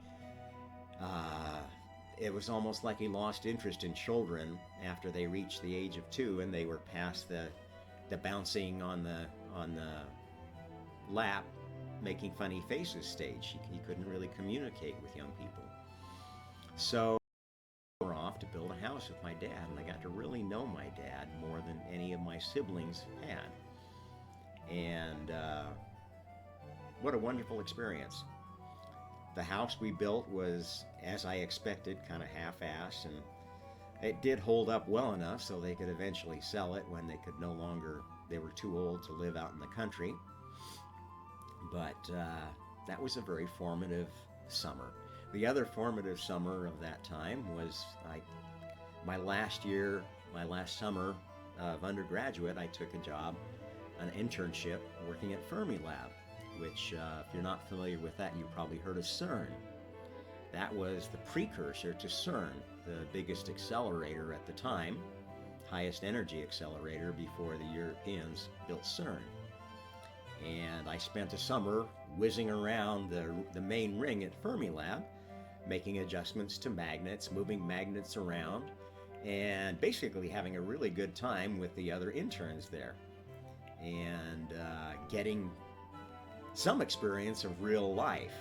It was almost like he lost interest in children after they reached the age of 2 and they were past the bouncing on the lap, making funny faces stage. He couldn't really communicate with young people. So we're off to build a house with my dad, and I got to really know my dad more than any of my siblings had. And what a wonderful experience. The house we built was, as I expected, kind of half-assed, and it did hold up well enough so they could eventually sell it when they were too old to live out in the country. But that was a very formative summer. The other formative summer of that time was my last summer of undergraduate. I took a job, an internship, working at Fermilab, which, if you're not familiar with that, you've probably heard of CERN. That was the precursor to CERN, the biggest accelerator at the time, highest energy accelerator before the Europeans built CERN. And I spent a summer whizzing around the main ring at Fermilab, making adjustments to magnets, moving magnets around, and basically having a really good time with the other interns there, and getting some experience of real life.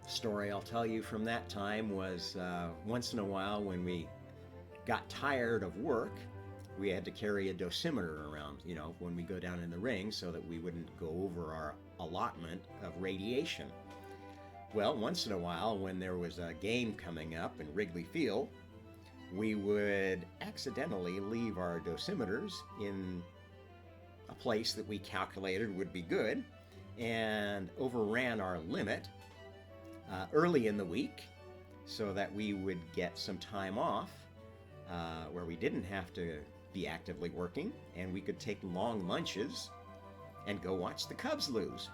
Story I'll tell you from that time was once in a while when we got tired of work, we had to carry a dosimeter around, when we go down in the ring so that we wouldn't go over our allotment of radiation. Well, once in a while, when there was a game coming up in Wrigley Field, we would accidentally leave our dosimeters in a place that we calculated would be good and overran our limit early in the week so that we would get some time off where we didn't have to be actively working, and we could take long lunches and go watch the Cubs lose.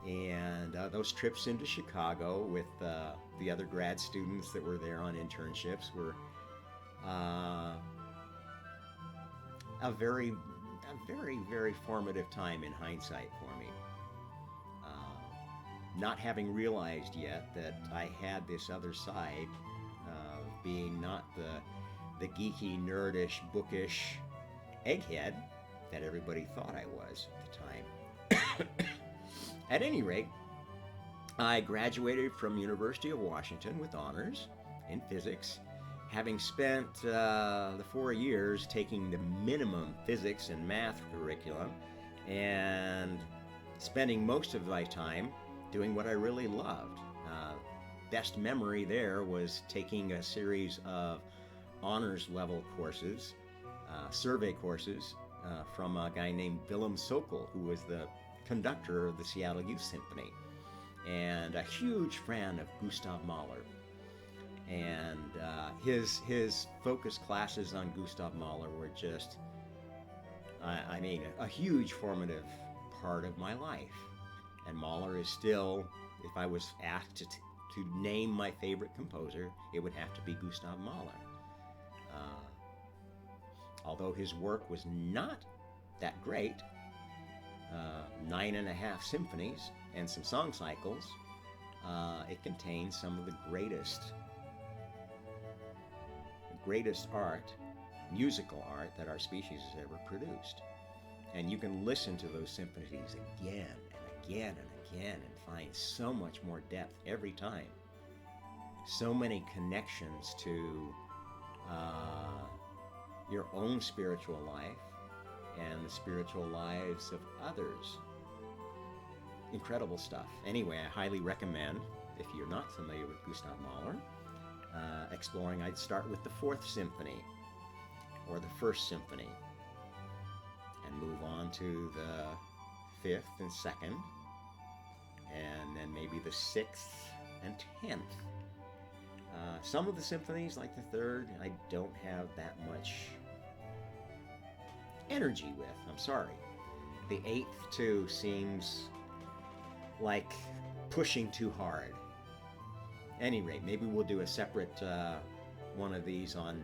And those trips into Chicago with the other grad students that were there on internships were a very, very formative time in hindsight for me. Not having realized yet that I had this other side of being not the geeky, nerdish, bookish egghead that everybody thought I was at the time. At any rate, I graduated from University of Washington with honors in physics, having spent the 4 years taking the minimum physics and math curriculum and spending most of my time doing what I really loved. Best memory there was taking a series of honors level courses, survey courses, from a guy named Willem Sokol, who was the conductor of the Seattle Youth Symphony and a huge fan of Gustav Mahler. And his focus classes on Gustav Mahler were just, a huge formative part of my life. And Mahler is still, if I was asked to name my favorite composer, it would have to be Gustav Mahler. Although his work was not that great, 9.5 symphonies and some song cycles, it contains some of the greatest art, musical art, that our species has ever produced. And you can listen to those symphonies again and again and again and find so much more depth every time. So many connections to your own spiritual life and the spiritual lives of others. Incredible stuff. Anyway, I highly recommend, if you're not familiar with Gustav Mahler, exploring. I'd start with the 4th Symphony or the 1st Symphony and move on to the 5th and 2nd, and then maybe the 6th and 10th. Some of the symphonies, like the 3rd, I don't have that much energy with. I'm sorry. The 8th, too, seems like pushing too hard. Any rate, maybe we'll do a separate one of these on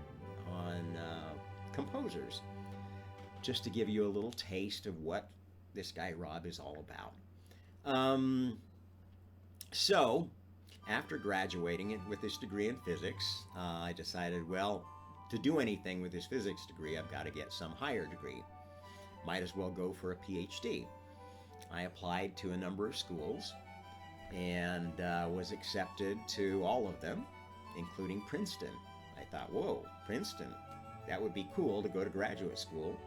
composers, just to give you a little taste of what this guy Rob is all about. So, after graduating with this degree in physics, I decided, well, to do anything with this physics degree, I've got to get some higher degree. Might as well go for a PhD. I applied to a number of schools and was accepted to all of them, including Princeton. I thought, whoa, Princeton, that would be cool to go to graduate school,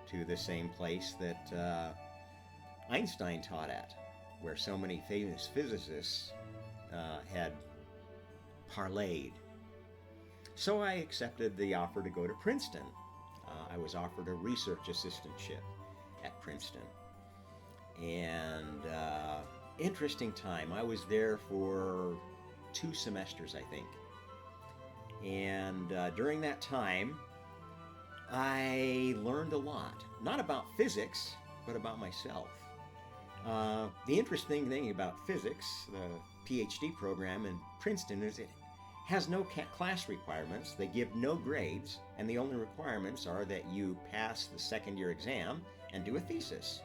to the same place that Einstein taught at, where so many famous physicists had parlayed. So I accepted the offer to go to Princeton. I was offered a research assistantship at Princeton. And interesting time. I was there for 2 semesters, I think. And during that time, I learned a lot. Not about physics, but about myself. The interesting thing about physics, the PhD program in Princeton, is it has no class requirements. They give no grades, and the only requirements are that you pass the second-year exam and do a thesis.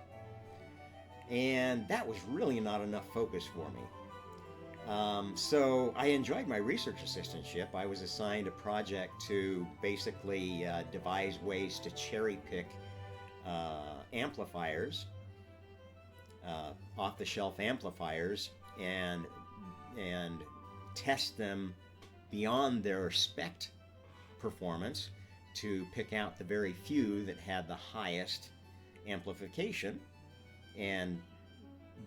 And that was really not enough focus for me. So I enjoyed my research assistantship. I was assigned a project to basically devise ways to cherry-pick amplifiers, off-the-shelf amplifiers, and test them beyond their spec performance to pick out the very few that had the highest amplification and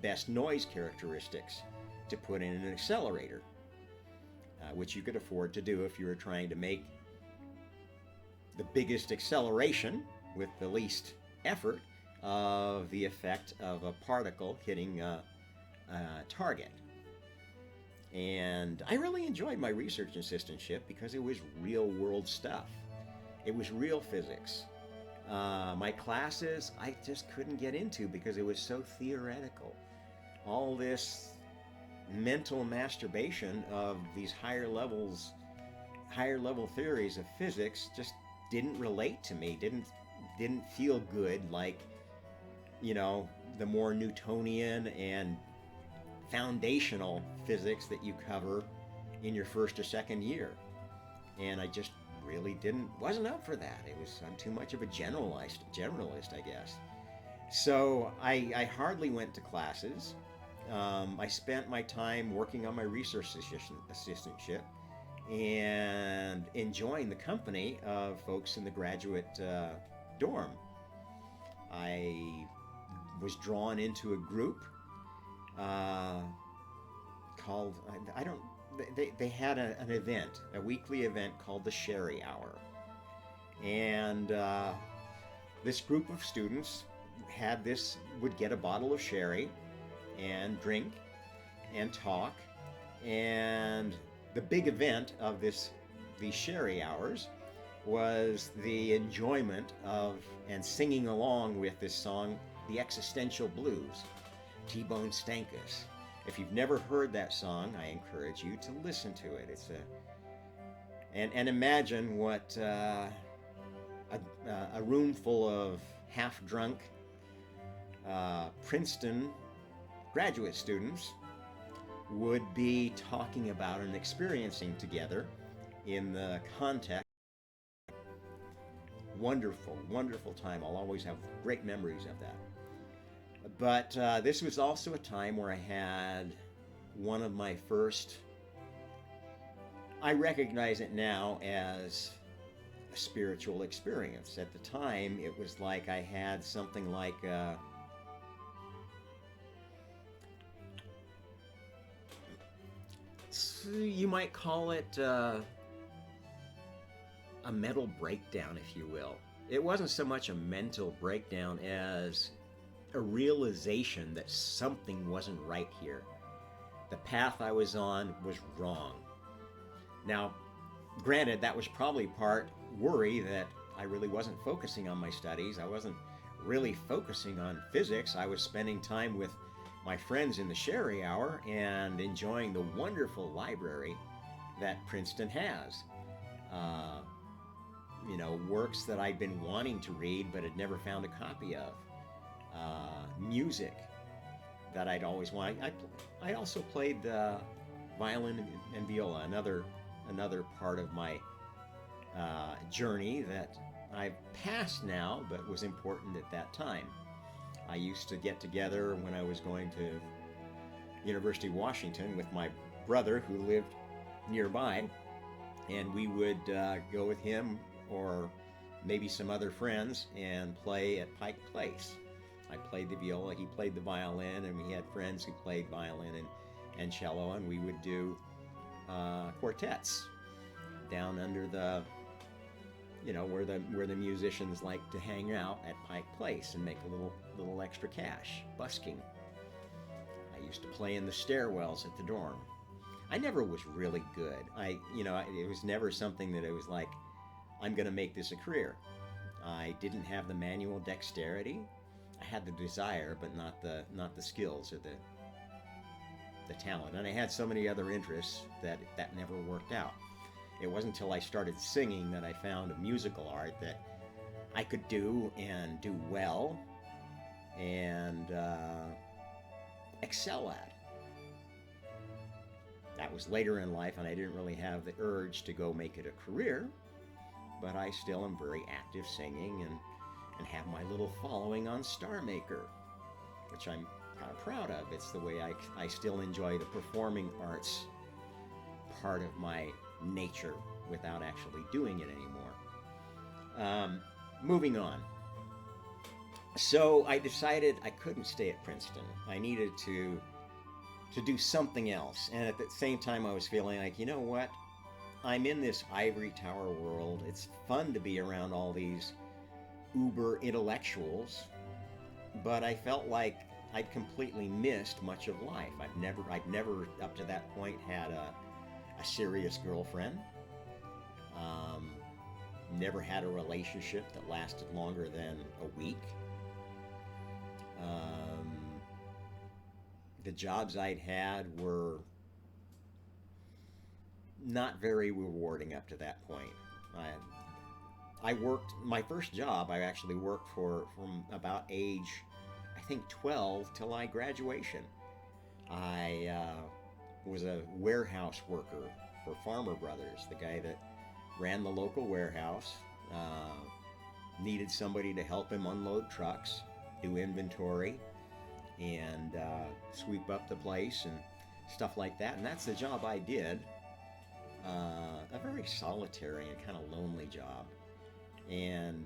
best noise characteristics to put in an accelerator, which you could afford to do if you were trying to make the biggest acceleration with the least effort of the effect of a particle hitting a target. And I really enjoyed my research assistantship because it was real world stuff. It was real physics. My classes I just couldn't get into because it was so theoretical. All this mental masturbation of these higher level theories of physics just didn't relate to me. Didn't feel good like, the more Newtonian and foundational physics that you cover in your first or second year. And I just really wasn't up for that. I'm too much of a generalist, I guess. So I hardly went to classes. I spent my time working on my research assistantship and enjoying the company of folks in the graduate dorm. I was drawn into a group called, they had an event, a weekly event called the Sherry Hour. And this group of students would get a bottle of sherry and drink and talk. And the big event of these Sherry Hours was the enjoyment of and singing along with this song, The Existential Blues, T-Bone Stankus. If you've never heard that song, I encourage you to listen to it. And imagine what a room full of half-drunk Princeton graduate students would be talking about and experiencing together in the context. Wonderful, wonderful time. I'll always have great memories of that. But this was also a time where I had one of my first, I recognize it now as a spiritual experience. At the time, it was like I had something like you might call it a mental breakdown, if you will. It wasn't so much a mental breakdown as a realization that something wasn't right here. The path I was on was wrong. Now, granted, that was probably part worry that I really wasn't focusing on my studies. I wasn't really focusing on physics. I was spending time with my friends in the Sherry Hour and enjoying the wonderful library that Princeton has. Works that I'd been wanting to read but had never found a copy of. Music that I'd always wanted. I also played the violin and viola, another part of my journey that I've passed now, but was important at that time. I used to get together when I was going to University of Washington with my brother who lived nearby, and we would go with him or maybe some other friends and play at Pike Place. I played the viola, he played the violin, and we had friends who played violin and cello, and we would do quartets down under the, where the musicians like to hang out at Pike Place and make a little extra cash, busking. I used to play in the stairwells at the dorm. I never was really good. It was never something that it was like, I'm going to make this a career. I didn't have the manual dexterity. I had the desire, but not the skills or the talent. And I had so many other interests that never worked out. It wasn't until I started singing that I found a musical art that I could do and do well and excel at. That was later in life, and I didn't really have the urge to go make it a career, but I still am very active singing and have my little following on Star Maker, which I'm kind of proud of. It's the way I still enjoy the performing arts part of my nature without actually doing it anymore. Um, moving on. So I decided I couldn't stay at Princeton. I needed to do something else. And at the same time, I was feeling like, you know what? I'm in this ivory tower world. It's fun to be around all these uber intellectuals, but I felt like I'd completely missed much of life. I'd never up to that point had a serious girlfriend. Um, Never had a relationship that lasted longer than a week. Um, the jobs I'd had were not very rewarding up to that point. I worked my first job. I actually worked for from about age, I think 12 till I graduation. I was a warehouse worker for Farmer Brothers, the guy that ran the local warehouse. Needed somebody to help him unload trucks, do inventory, and sweep up the place and stuff like that. And that's the job I did. A very solitary and kind of lonely job. And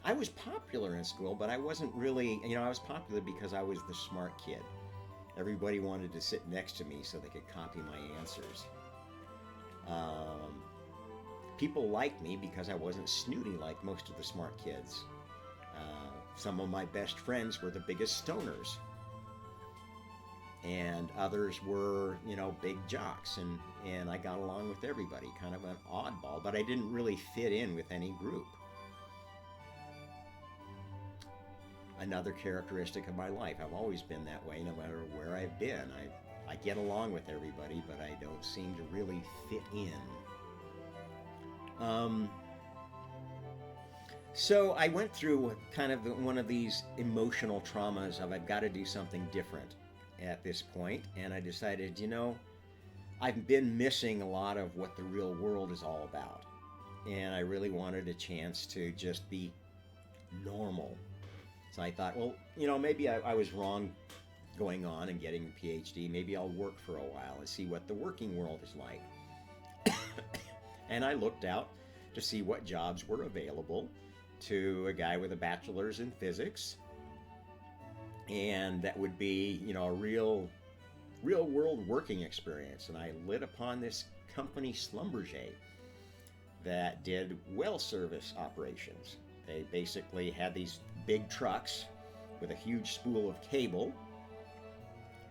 I was popular in school, but I wasn't really, I was popular because I was the smart kid. Everybody wanted to sit next to me so they could copy my answers. People liked me because I wasn't snooty like most of the smart kids. Some of my best friends were the biggest stoners, and others were, big jocks, and I got along with everybody, kind of an oddball, but I didn't really fit in with any group. Another characteristic of my life, I've always been that way, no matter where I've been. I get along with everybody, but I don't seem to really fit in. So I went through kind of one of these emotional traumas of I've got to do something different at this point, and I decided, I've been missing a lot of what the real world is all about, and I really wanted a chance to just be normal. So I thought, well, maybe I was wrong going on and getting a PhD. Maybe I'll work for a while and see what the working world is like. And I looked out to see what jobs were available to a guy with a bachelor's in physics. And that would be, a real world working experience. And I lit upon this company, Schlumberger, that did well service operations. They basically had these big trucks with a huge spool of cable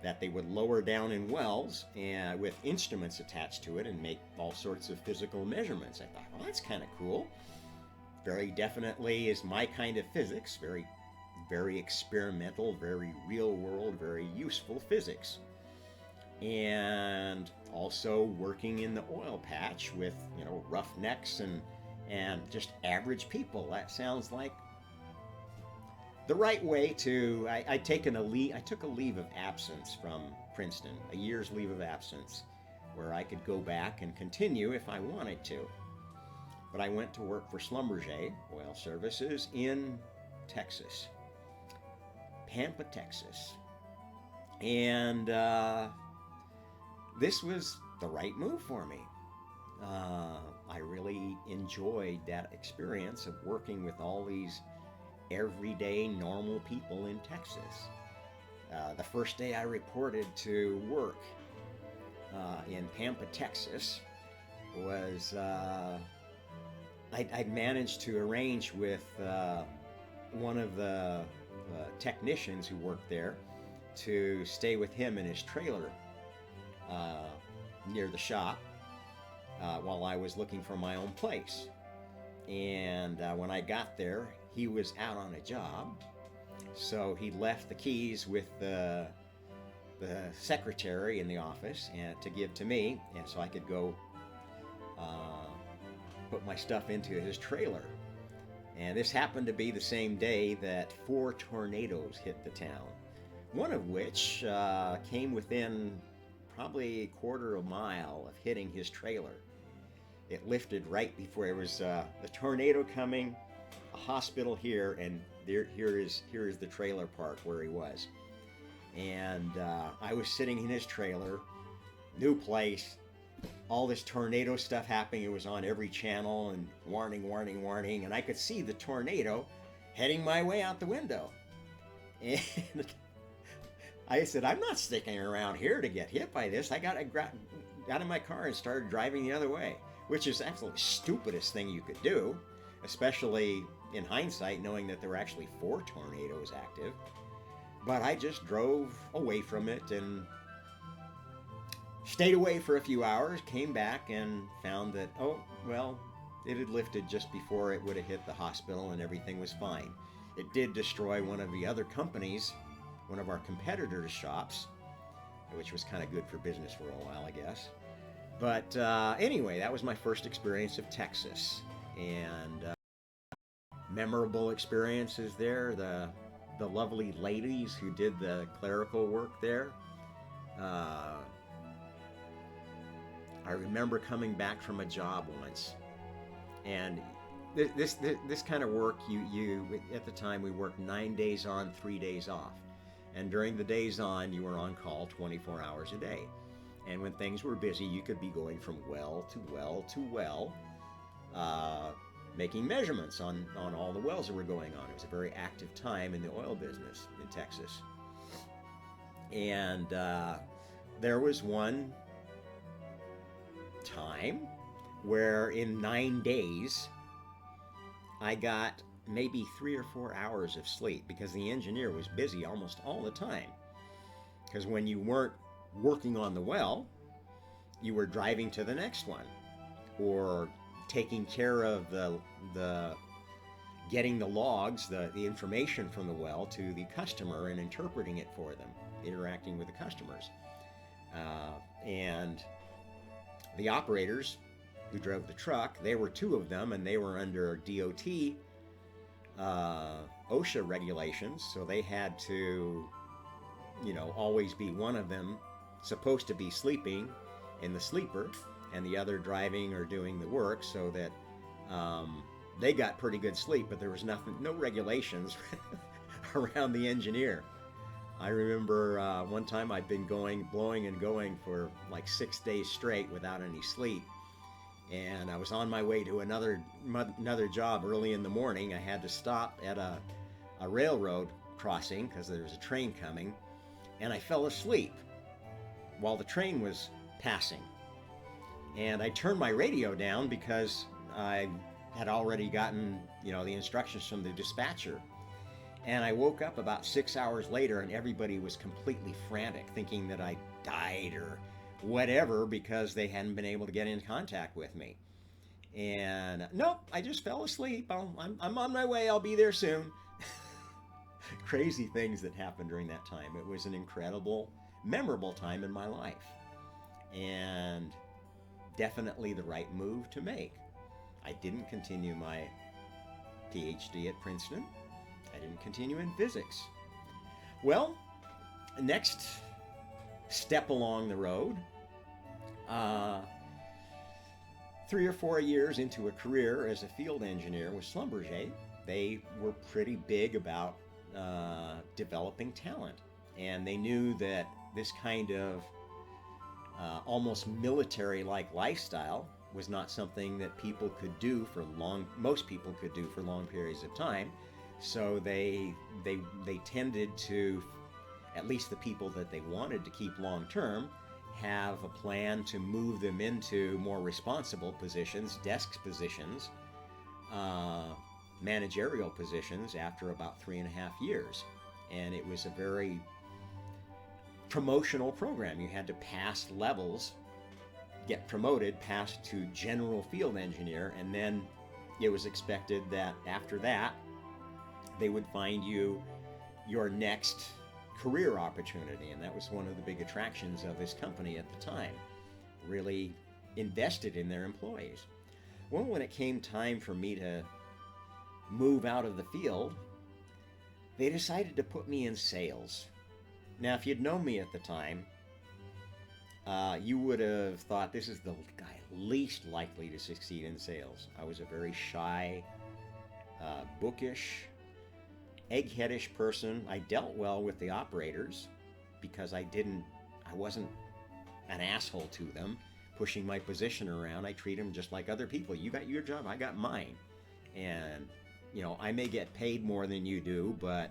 that they would lower down in wells and with instruments attached to it and make all sorts of physical measurements. I thought, well, that's kind of cool. Very definitely is my kind of physics. Very, very experimental, very real world, very useful physics. And also working in the oil patch with, roughnecks and just average people. That sounds like the right way to. I took a leave of absence from Princeton, a year's leave of absence, where I could go back and continue if I wanted to. But I went to work for Schlumberger Oil Services in Texas, Pampa, Texas, and this was the right move for me. I really enjoyed that experience of working with all these everyday normal people in Texas. The first day I reported to work in Pampa, Texas, was I'd managed to arrange with one of the technicians who worked there to stay with him in his trailer near the shop while I was looking for my own place. And when I got there, he was out on a job, so he left the keys with the secretary in the office and to give to me, and so I could go put my stuff into his trailer. And this happened to be the same day that 4 tornadoes hit the town, one of which came within probably a quarter of a mile of hitting his trailer. It lifted right before there was a tornado coming, a hospital here, and here is the trailer park where he was. And I was sitting in his trailer, new place, all this tornado stuff happening. It was on every channel and warning, warning, warning. And I could see the tornado heading my way out the window. And I said, I'm not sticking around here to get hit by this. I got in my car and started driving the other way, which is absolutely stupidest thing you could do, especially in hindsight, knowing that there were actually 4 tornadoes active. But I just drove away from it and stayed away for a few hours, came back and found that, oh, well, it had lifted just before it would have hit the hospital and everything was fine. It did destroy one of the other companies, one of our competitors' shops, which was kind of good for business for a while, I guess. But anyway, that was my first experience of Texas. And memorable experiences there. The lovely ladies who did the clerical work there. I remember coming back from a job once, and this kind of work, you at the time we worked 9 days on, 3 days off, and during the days on you were on call 24 hours a day, and when things were busy you could be going from well to well to well, making measurements on all the wells that were going on. It was a very active time in the oil business in Texas, and there was one time where in 9 days I got maybe 3 or 4 hours of sleep because the engineer was busy almost all the time. Because when you weren't working on the well, you were driving to the next one or taking care of the getting the logs, the information from the well to the customer and interpreting it for them, interacting with the customers. And the operators who drove the truck, there were 2 of them, and they were under DOT OSHA regulations, so they had to, always be one of them supposed to be sleeping in the sleeper and the other driving or doing the work, so that they got pretty good sleep, but there was no regulations around the engineer. I remember one time I'd been blowing and going for like 6 days straight without any sleep. And I was on my way to another job early in the morning. I had to stop at a railroad crossing because there was a train coming. And I fell asleep while the train was passing. And I turned my radio down because I had already gotten, the instructions from the dispatcher. And I woke up about 6 hours later and everybody was completely frantic, thinking that I died or whatever because they hadn't been able to get in contact with me. And nope, I just fell asleep. I'm on my way. I'll be there soon. Crazy things that happened during that time. It was an incredible, memorable time in my life. And definitely the right move to make. I didn't continue my PhD at Princeton. I didn't continue in physics. Well, next step along the road, 3 or 4 years into a career as a field engineer with Schlumberger, they were pretty big about developing talent. And they knew that this kind of almost military-like lifestyle was not something that people could do most people could do for long periods of time. So they tended to, at least the people that they wanted to keep long term, have a plan to move them into more responsible positions, desk positions, managerial positions after about 3.5 years. And it was a very promotional program. You had to pass levels, get promoted, pass to general field engineer, and then it was expected that after that, they would find you your next career opportunity. And that was one of the big attractions of this company at the time. Really invested in their employees. Well, when it came time for me to move out of the field, they decided to put me in sales. Now, if you'd known me at the time, you would have thought this is the guy least likely to succeed in sales. I was a very shy, bookish, eggheadish person. I dealt well with the operators because I wasn't an asshole to them, pushing my position around. I treat them just like other people. You got your job, I got mine. And, I may get paid more than you do, but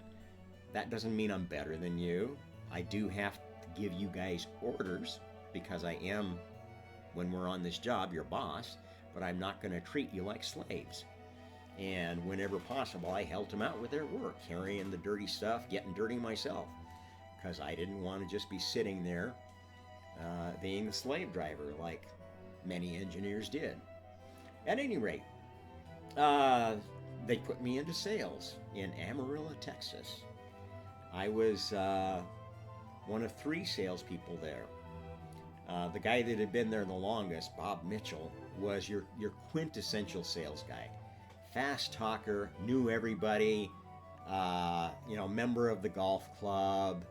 that doesn't mean I'm better than you. I do have to give you guys orders because I am, when we're on this job, your boss, but I'm not going to treat you like slaves. And whenever possible, I helped them out with their work, carrying the dirty stuff, getting dirty myself, because I didn't want to just be sitting there being the slave driver like many engineers did. At any rate, they put me into sales in Amarillo, Texas. I was one of 3 salespeople there. The guy that had been there the longest, Bob Mitchell, was your quintessential sales guy. Fast talker, knew everybody, member of the golf club,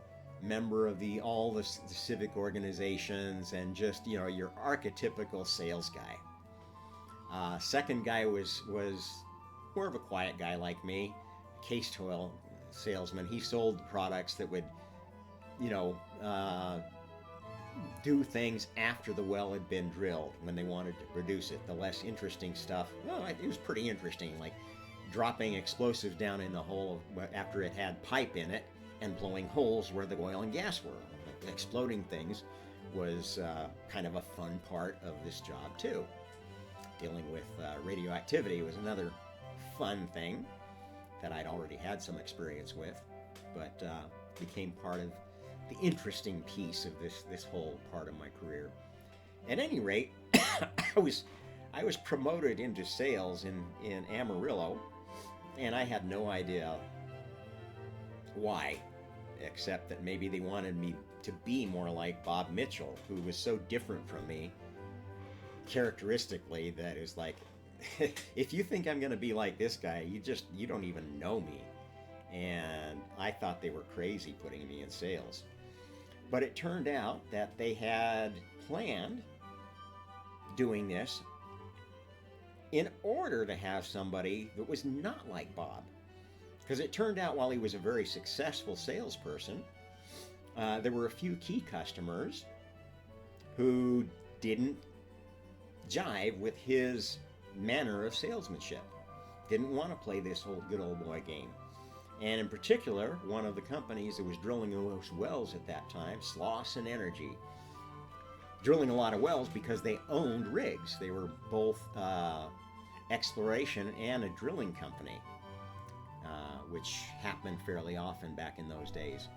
member of all the civic organizations, and just, your archetypical sales guy. Second guy was more of a quiet guy like me, case toil salesman. He sold products that would, do things after the well had been drilled when they wanted to produce it. The less interesting stuff, well, it was pretty interesting, like dropping explosives down in the hole after it had pipe in it and blowing holes where the oil and gas were. Exploding things was kind of a fun part of this job too. Dealing with radioactivity was another fun thing that I'd already had some experience with, but became part of the interesting piece of this whole part of my career. At any rate, I was promoted into sales in Amarillo, and I had no idea why, except that maybe they wanted me to be more like Bob Mitchell, who was so different from me characteristically that it's like, if you think I'm going to be like this guy, you don't even know me. And I thought they were crazy putting me in sales. But it turned out that they had planned doing this in order to have somebody that was not like Bob. Because it turned out while he was a very successful salesperson, there were a few key customers who didn't jive with his manner of salesmanship. Didn't want to play this whole good old boy game. And in particular, one of the companies that was drilling those wells at that time, Sloss and Energy, drilling a lot of wells because they owned rigs. They were both exploration and a drilling company, which happened fairly often back in those days.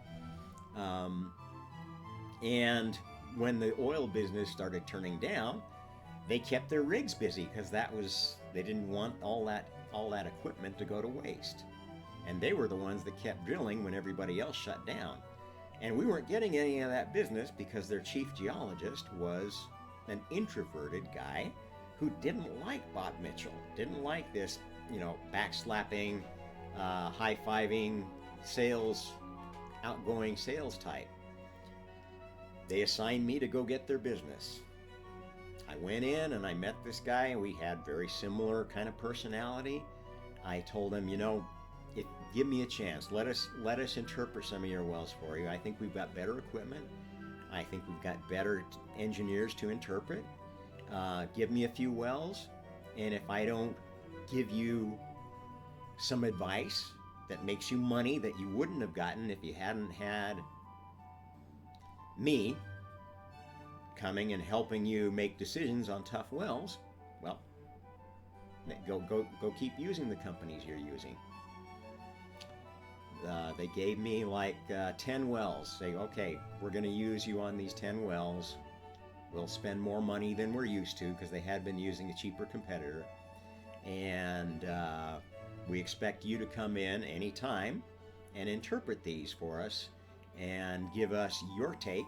And when the oil business started turning down, they kept their rigs busy because they didn't want all that equipment to go to waste. And they were the ones that kept drilling when everybody else shut down. And we weren't getting any of that business because their chief geologist was an introverted guy who didn't like Bob Mitchell, didn't like this, backslapping, high-fiving outgoing sales type. They assigned me to go get their business. I went in and I met this guy, and we had very similar kind of personality. I told him, give me a chance. Let us interpret some of your wells for you. I think we've got better equipment. I think we've got better engineers to interpret. Give me a few wells, and if I don't give you some advice that makes you money that you wouldn't have gotten if you hadn't had me coming and helping you make decisions on tough wells, well, go keep using the companies you're using. They gave me like 10 wells. Say, okay, we're going to use you on these 10 wells. We'll spend more money than we're used to because they had been using a cheaper competitor. And we expect you to come in anytime and interpret these for us and give us your take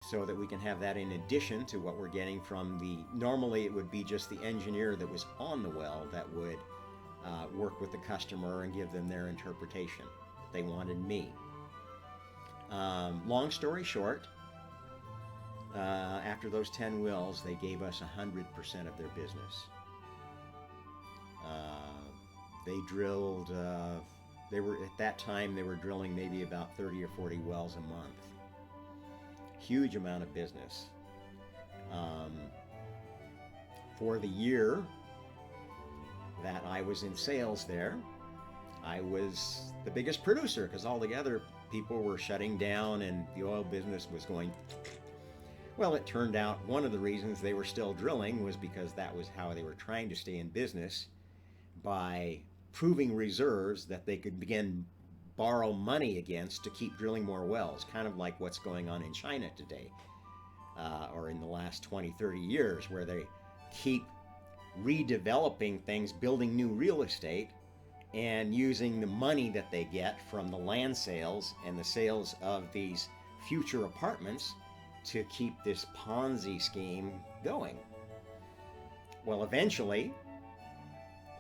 so that we can have that in addition to what we're getting from normally it would be just the engineer that was on the well that would work with the customer and give them their interpretation. They wanted me. Long story short, after those 10 wells, they gave us 100% of their business. They drilled, at that time, they were drilling maybe about 30 or 40 wells a month. Huge amount of business. Um, for the year that I was in sales there, I was the biggest producer because all the other people were shutting down and the oil business was going. Well, it turned out one of the reasons they were still drilling was because that was how they were trying to stay in business, by proving reserves that they could begin borrow money against to keep drilling more wells, kind of like what's going on in China today, or in the last 20, 30 years, where they keep redeveloping things, building new real estate, and using the money that they get from the land sales and the sales of these future apartments to keep this Ponzi scheme going. Well, eventually,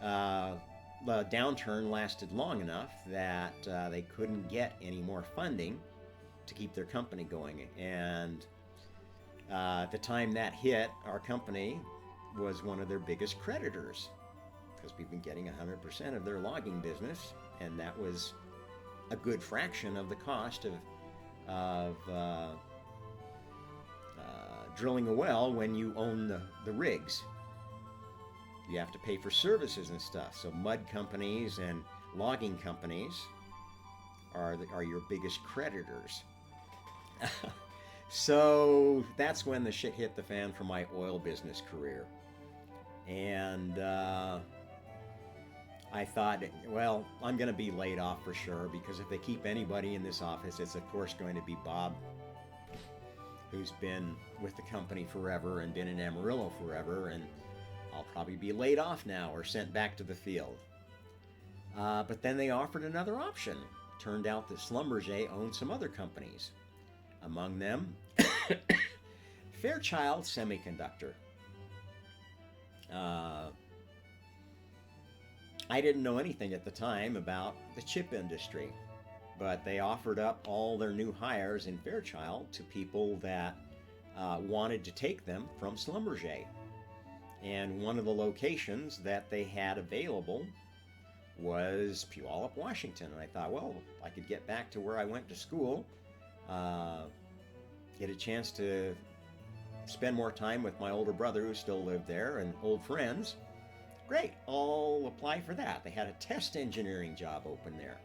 the downturn lasted long enough that they couldn't get any more funding to keep their company going. And at the time that hit, our company was one of their biggest creditors because we've been getting 100% of their logging business, and that was a good fraction of the cost of drilling a well when you own the rigs. You have to pay for services and stuff. So mud companies and logging companies are your biggest creditors. So that's when the shit hit the fan for my oil business career. And I thought, well, I'm going to be laid off for sure, because if they keep anybody in this office, it's of course going to be Bob, who's been with the company forever and been in Amarillo forever, and I'll probably be laid off now or sent back to the field. But then they offered another option. Turned out that Schlumberger owned some other companies. Among them, Fairchild Semiconductor. I didn't know anything at the time about the chip industry, but they offered up all their new hires in Fairchild to people that wanted to take them from Schlumberger. And one of the locations that they had available was Puyallup, Washington. And I thought, well, I could get back to where I went to school, get a chance to spend more time with my older brother who still lived there and old friends. Great, I'll apply for that. They had a test engineering job open there.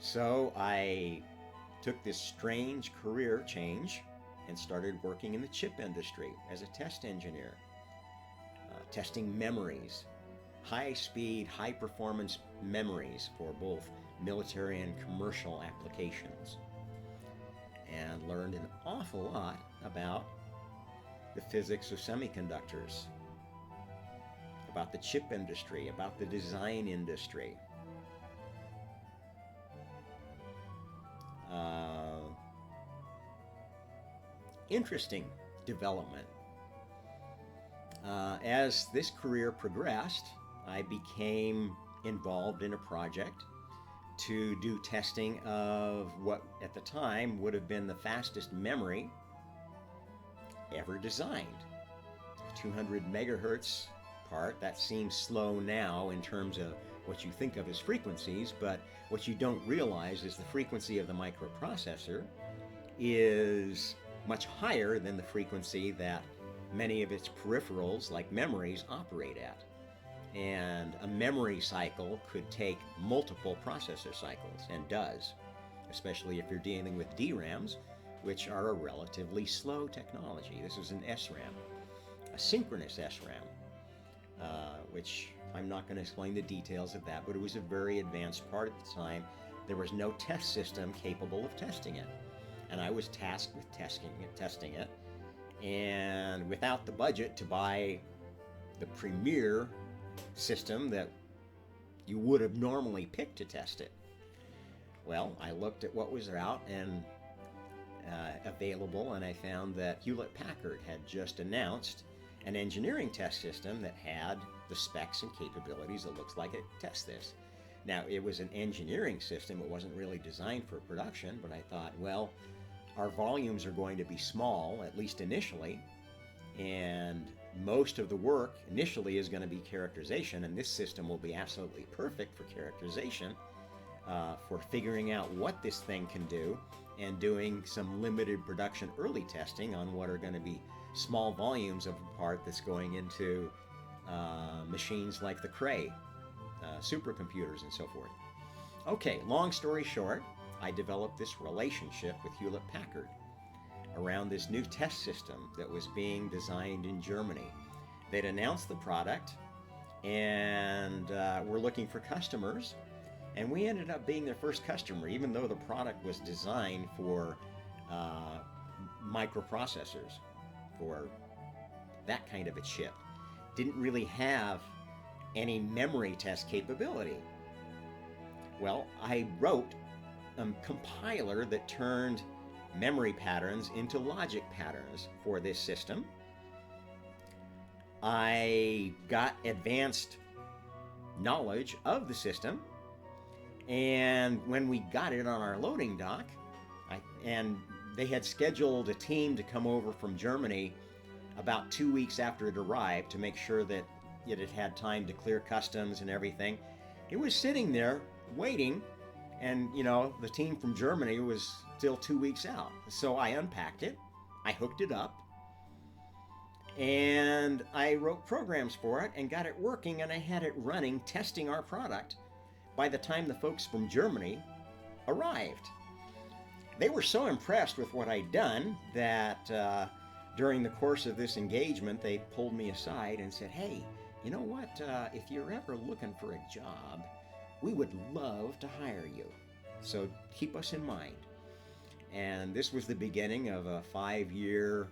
So I took this strange career change and started working in the chip industry as a test engineer, testing memories, high-speed, high-performance memories for both military and commercial applications, and learned an awful lot about the physics of semiconductors, about the chip industry, about the design industry. Interesting development. As this career progressed, I became involved in a project to do testing of what at the time would have been the fastest memory ever designed. 200 megahertz part, that seems slow now in terms of what you think of as frequencies, but what you don't realize is the frequency of the microprocessor is much higher than the frequency that many of its peripherals, like memories, operate at. And a memory cycle could take multiple processor cycles, and does, especially if you're dealing with DRAMs, which are a relatively slow technology. This is an SRAM, a synchronous SRAM, which I'm not going to explain the details of that, but it was a very advanced part at the time. There was no test system capable of testing it, and I was tasked with testing it, and without the budget to buy the premier system that you would have normally picked to test it. Well, I looked at what was out and available, and I found that Hewlett-Packard had just announced an engineering test system that had the specs and capabilities that looks like it tests this. Now, it was an engineering system. It wasn't really designed for production, but I thought, well, our volumes are going to be small, at least initially, and most of the work initially is going to be characterization, and this system will be absolutely perfect for characterization, for figuring out what this thing can do and doing some limited production early testing on what are going to be small volumes of a part that's going into machines like the Cray, supercomputers, and so forth. Okay, long story short, I developed this relationship with Hewlett Packard around this new test system that was being designed in Germany. They'd announced the product and were looking for customers, and we ended up being their first customer, even though the product was designed for microprocessors, for that kind of a chip. Didn't really have any memory test capability. Well, I wrote a compiler that turned memory patterns into logic patterns for this system. I got advanced knowledge of the system, and when we got it on our loading dock, and they had scheduled a team to come over from Germany about 2 weeks after it arrived to make sure that it had had time to clear customs and everything. It was sitting there waiting, and the team from Germany was still 2 weeks out. So I unpacked it, I hooked it up, and I wrote programs for it and got it working, and I had it running, testing our product by the time the folks from Germany arrived. They were so impressed with what I'd done that during the course of this engagement, they pulled me aside and said, "Hey, you know what? If you're ever looking for a job, we would love to hire you. So keep us in mind." And this was the beginning of a 5-year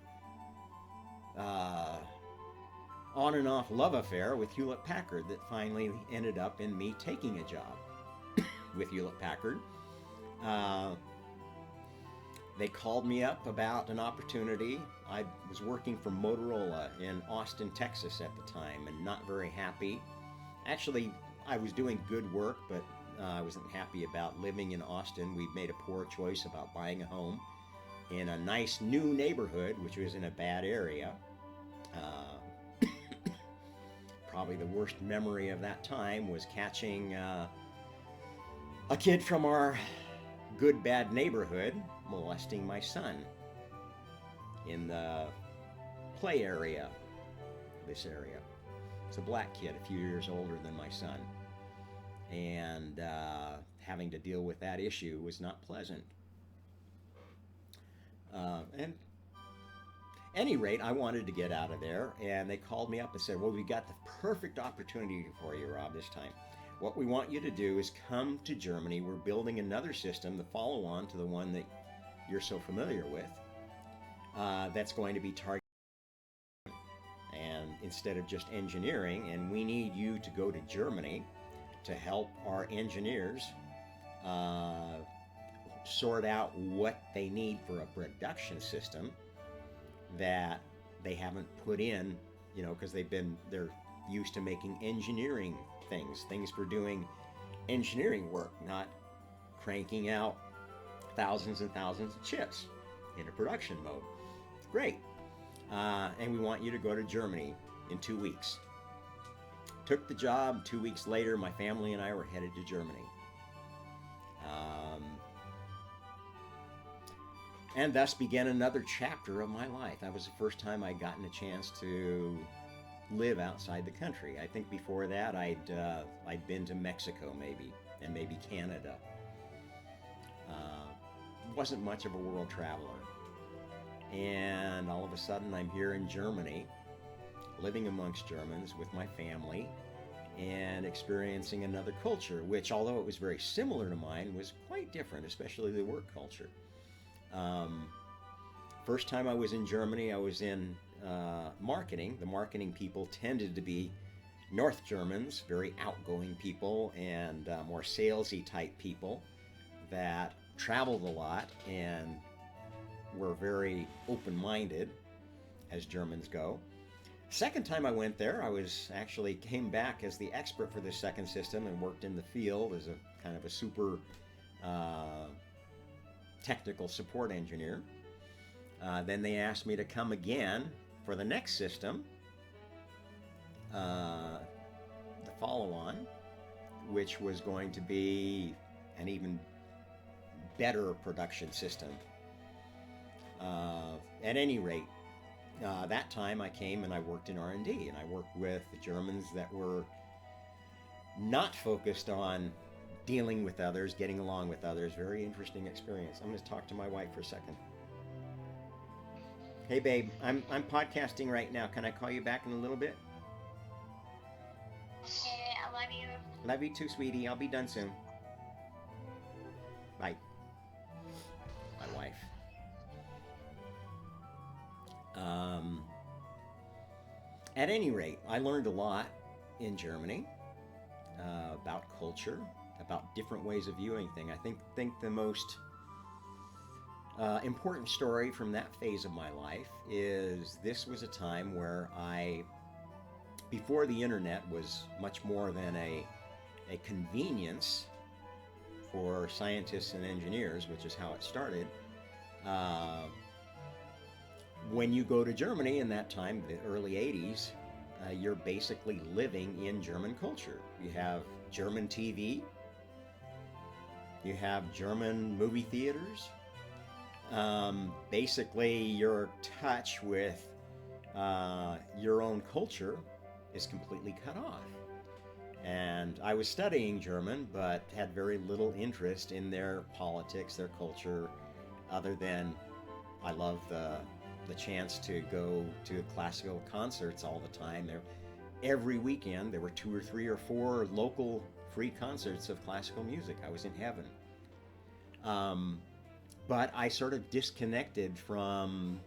on and off love affair with Hewlett Packard that finally ended up in me taking a job with Hewlett Packard. They called me up about an opportunity. I was working for Motorola in Austin, Texas at the time, and not very happy. Actually, I was doing good work, but I wasn't happy about living in Austin. We'd made a poor choice about buying a home in a nice new neighborhood, which was in a bad area. Probably the worst memory of that time was catching a kid from our good bad neighborhood molesting my son in the play area, this area. It's a black kid, a few years older than my son. And having to deal with that issue was not pleasant. And any rate, I wanted to get out of there, and they called me up and said, "Well, we got the perfect opportunity for you, Rob, this time. What we want you to do is come to Germany. We're building another system, the follow-on to the one that you're so familiar with, that's going to be targeted, and instead of just engineering, and we need you to go to Germany to help our engineers sort out what they need for a production system that they haven't put in, because they're used to making engineering things for doing engineering work, not cranking out thousands and thousands of chips in a production mode." Great. And we want you to go to Germany in 2 weeks. Took the job. 2 weeks later, my family and I were headed to Germany. And thus began another chapter of my life. That was the first time I'd gotten a chance to live outside the country. I think before that I'd been to Mexico and maybe Canada. Wasn't much of a world traveler. And all of a sudden I'm here in Germany, living amongst Germans with my family, and experiencing another culture, which, although it was very similar to mine, was quite different, especially the work culture. First time I was in Germany, I was in marketing. The marketing people tended to be North Germans, very outgoing people, and more salesy type people that traveled a lot and were very open-minded, as Germans go. Second time I went there, I came back as the expert for this second system and worked in the field as a kind of a super technical support engineer. Then they asked me to come again for the next system, the follow-on, which was going to be an even better production system. At any rate, That time I came and I worked in R&D, and I worked with the Germans that were not focused on dealing with others, getting along with others. Very interesting experience. I'm going to talk to my wife for a second. Hey, babe, I'm podcasting right now. Can I call you back in a little bit? Okay, I love you. Love you too, sweetie. I'll be done soon. Bye. My wife. At any rate, I learned a lot in Germany about culture, about different ways of viewing things. I think the most important story from that phase of my life is this was a time where before the internet was much more than a convenience for scientists and engineers, which is how it started. When you go to Germany in that time, the early 80s, you're basically living in German culture. You have German TV, you have German movie theaters. Basically, your touch with your own culture is completely cut off. And I was studying German, but had very little interest in their politics, their culture, other than I love the chance to go to classical concerts all the time. Every weekend there were 2 or 3 or 4 local free concerts of classical music. I was in heaven. But I sort of disconnected from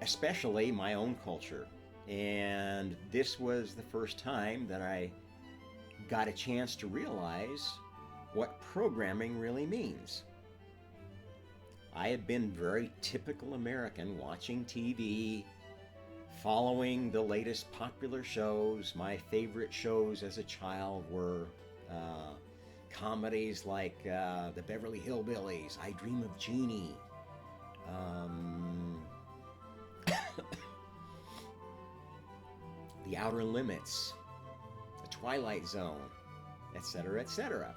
especially my own culture. And this was the first time that I got a chance to realize what programming really means. I had been very typical American, watching TV, following the latest popular shows. My favorite shows as a child were comedies like The Beverly Hillbillies, I Dream of Jeannie, The Outer Limits, The Twilight Zone, etc., etc.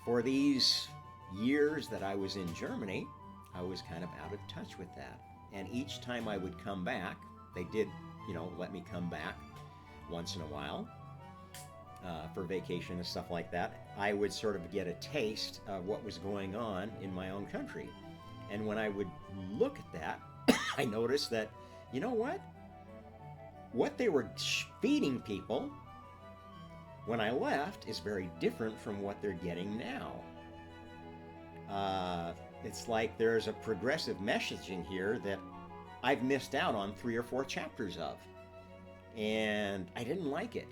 For these years that I was in Germany, I was kind of out of touch with that. And each time I would come back, they did, let me come back once in a while for vacation and stuff like that. I would sort of get a taste of what was going on in my own country. And when I would look at that, I noticed that, you know what? What they were feeding people when I left is very different from what they're getting now. It's like there's a progressive messaging here that I've missed out on 3 or 4 chapters of, and I didn't like it.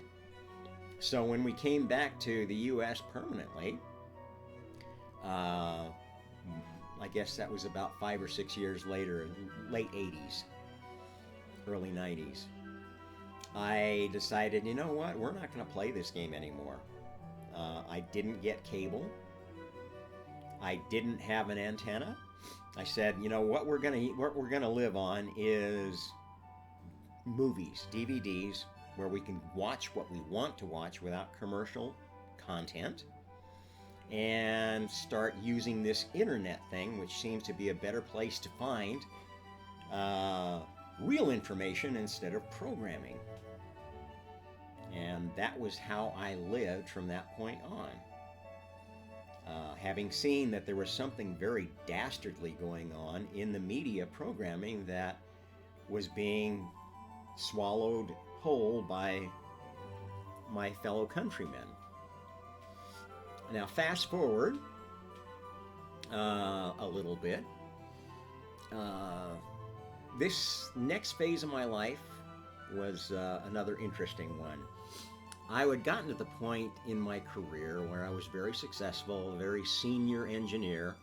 So when we came back to the U.S. permanently, I guess that was about 5 or 6 years later, late 80s, early 90s, I decided, you know what, we're not going to play this game anymore. I didn't get cable. I didn't have an antenna. I said, you know, what we're gonna live on is movies, DVDs, where we can watch what we want to watch without commercial content, and start using this internet thing, which seems to be a better place to find real information instead of programming. And that was how I lived from that point on. Having seen that there was something very dastardly going on in the media programming that was being swallowed whole by my fellow countrymen. Now, fast forward a little bit. This next phase of my life was another interesting one. I had gotten to the point in my career where I was very successful, a very senior engineer.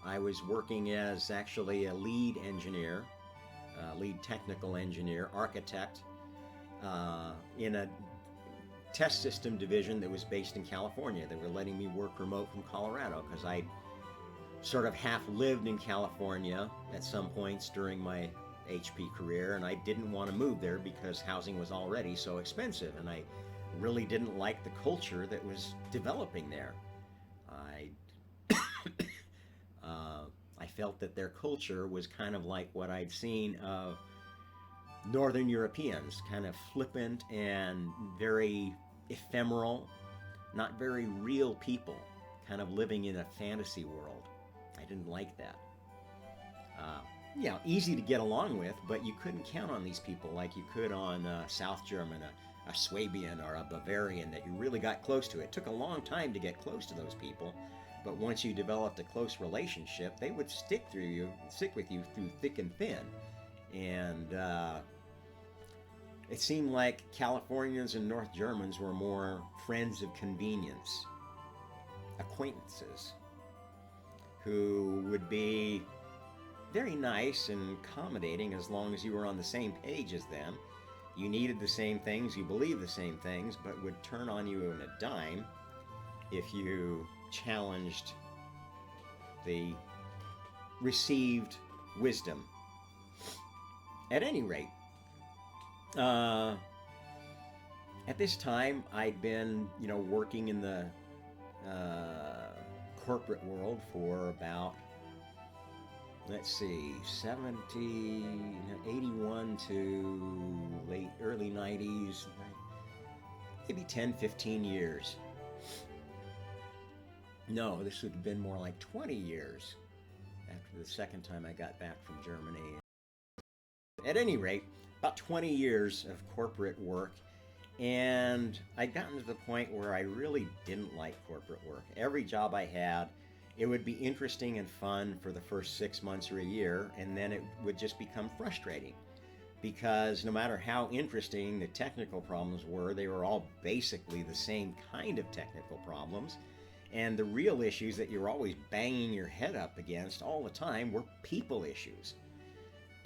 I was working as actually a lead engineer, lead technical engineer, architect, in a test system division that was based in California. They were letting me work remote from Colorado because I sort of half lived in California at some points during my HP career, and I didn't want to move there because housing was already so expensive, and I really didn't like the culture that was developing there. I I felt that their culture was kind of like what I'd seen of Northern Europeans, kind of flippant and very ephemeral, not very real people, kind of living in a fantasy world. I didn't like that. Uh, Easy to get along with, but you couldn't count on these people like you could on South German, a Swabian or a Bavarian that you really got close to. It took a long time to get close to those people, but once you developed a close relationship, they would stick with you through thick and thin. And it seemed like Californians and North Germans were more friends of convenience, acquaintances, who would be very nice and accommodating as long as you were on the same page as them. You needed the same things, you believed the same things, but would turn on you in a dime if you challenged the received wisdom. At any rate, at this time, I'd been, working in the corporate world for about, 81 to early 90s, maybe 10, 15 years. No, this would have been more like 20 years after the second time I got back from Germany. At any rate, about 20 years of corporate work, and I'd gotten to the point where I really didn't like corporate work. Every job I had, it would be interesting and fun for the first 6 months or a year, and then it would just become frustrating because no matter how interesting the technical problems were, they were all basically the same kind of technical problems. And the real issues that you're always banging your head up against all the time were people issues.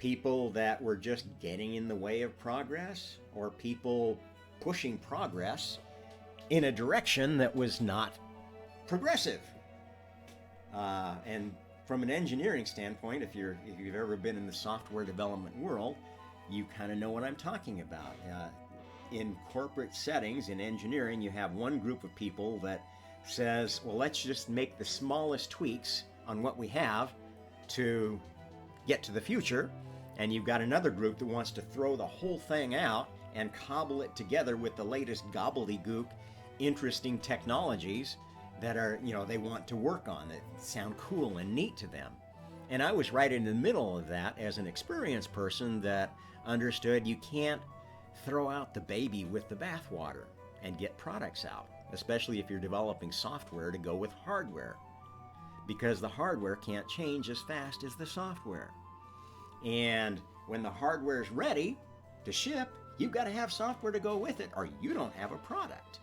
People that were just getting in the way of progress, or people pushing progress in a direction that was not progressive. And from an engineering standpoint, if you've ever been in the software development world, you kind of know what I'm talking about. In corporate settings, in engineering, you have one group of people that says, well, let's just make the smallest tweaks on what we have to get to the future. And you've got another group that wants to throw the whole thing out and cobble it together with the latest gobbledygook, interesting technologies that are, they want to work on, that sound cool and neat to them. And I was right in the middle of that as an experienced person that understood you can't throw out the baby with the bathwater and get products out, especially if you're developing software to go with hardware, because the hardware can't change as fast as the software. And when the hardware is ready to ship, you've got to have software to go with it, or you don't have a product.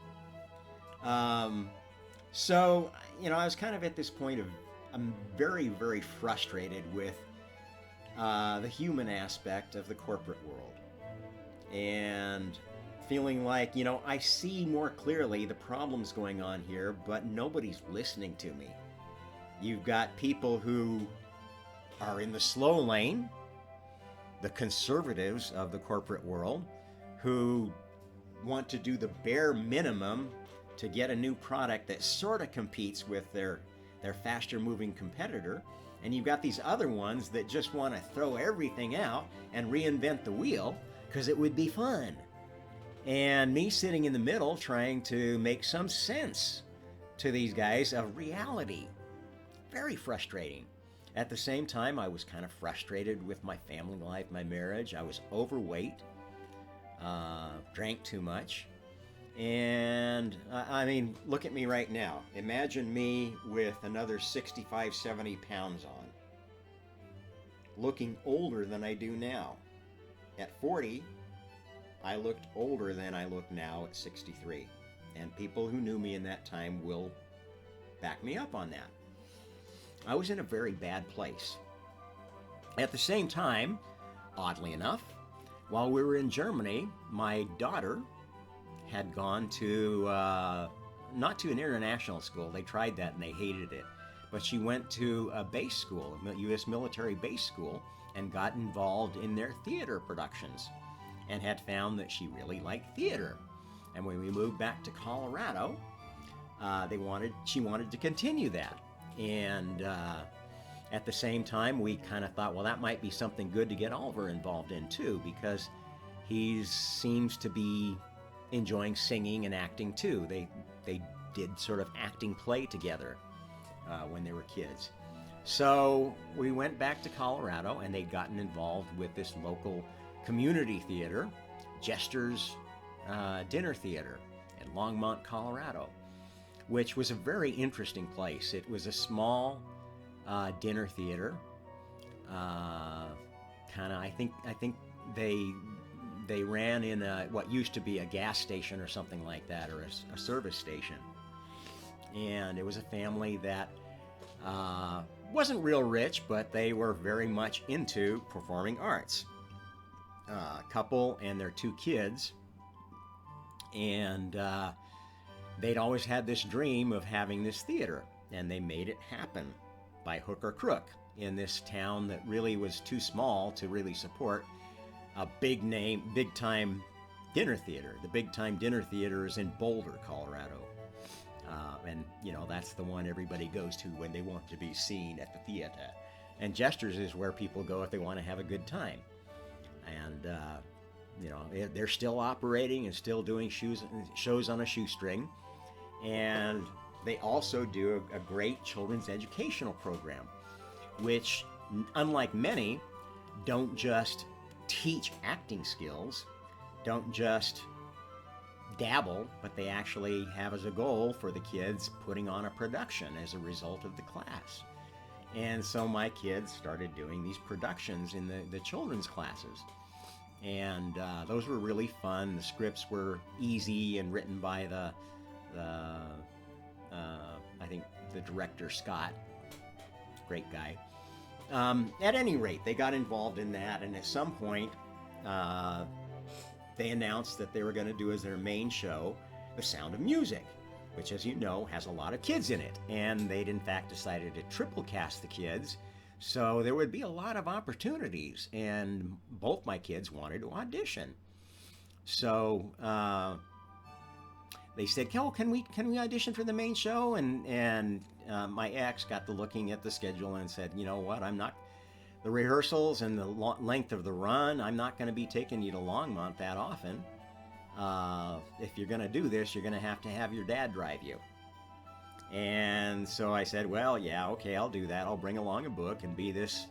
So, I was kind of at this point of, I'm very, very frustrated with the human aspect of the corporate world. And feeling like, I see more clearly the problems going on here, but nobody's listening to me. You've got people who are in the slow lane, the conservatives of the corporate world, who want to do the bare minimum to get a new product that sort of competes with their faster moving competitor. And you've got these other ones that just want to throw everything out and reinvent the wheel because it would be fun. And me sitting in the middle trying to make some sense to these guys of reality. Very frustrating. At the same time, I was kind of frustrated with my family life, my marriage. I was overweight, drank too much. And look at me right now. Imagine me with another 65, 70 pounds on, looking older than I do now. At 40, I looked older than I look now at 63. And people who knew me in that time will back me up on that. I was in a very bad place. At the same time, oddly enough, while we were in Germany, my daughter had gone to, not to an international school, they tried that and they hated it, but she went to a base school, a U.S. military base school, and got involved in their theater productions and had found that she really liked theater. And when we moved back to Colorado, she wanted to continue that. And At the same time, we kind of thought, well, that might be something good to get Oliver involved in too, because he seems to be enjoying singing and acting too. They did sort of acting play together when they were kids. So we went back to Colorado, and they'd gotten involved with this local community theater, Jester's Dinner Theater in Longmont, Colorado, which was a very interesting place. It was a small dinner theater. Kind of, I think they ran in what used to be a gas station or something like that, or a service station. And it was a family that wasn't real rich, but they were very much into performing arts. A couple and their 2 kids, and they'd always had this dream of having this theater, and they made it happen by hook or crook in this town that really was too small to really support a big time dinner theater. The big time dinner theater is in Boulder, Colorado. And, that's the one everybody goes to when they want to be seen at the theater. And Jester's is where people go if they want to have a good time. And, they're still operating and still doing shows on a shoestring. And they also do a great children's educational program, which, unlike many, don't just teach acting skills, don't just dabble, but they actually have as a goal for the kids putting on a production as a result of the class. And so my kids started doing these productions in the children's classes. And those were really fun. The scripts were easy and written by I think the director, Scott. Great guy. At any rate, they got involved in that, and at some point, they announced that they were going to do as their main show, The Sound of Music, which, as you know, has a lot of kids in it. And they'd in fact decided to triple cast the kids, so there would be a lot of opportunities, and both my kids wanted to audition. So they said, "Oh, can we audition for the main show?" And my ex got to looking at the schedule and said, "You know what? The rehearsals and the length of the run, I'm not going to be taking you to Longmont that often. If you're going to do this, you're going to have your dad drive you." And so I said, "Well, yeah, okay, I'll do that. I'll bring along a book and be this,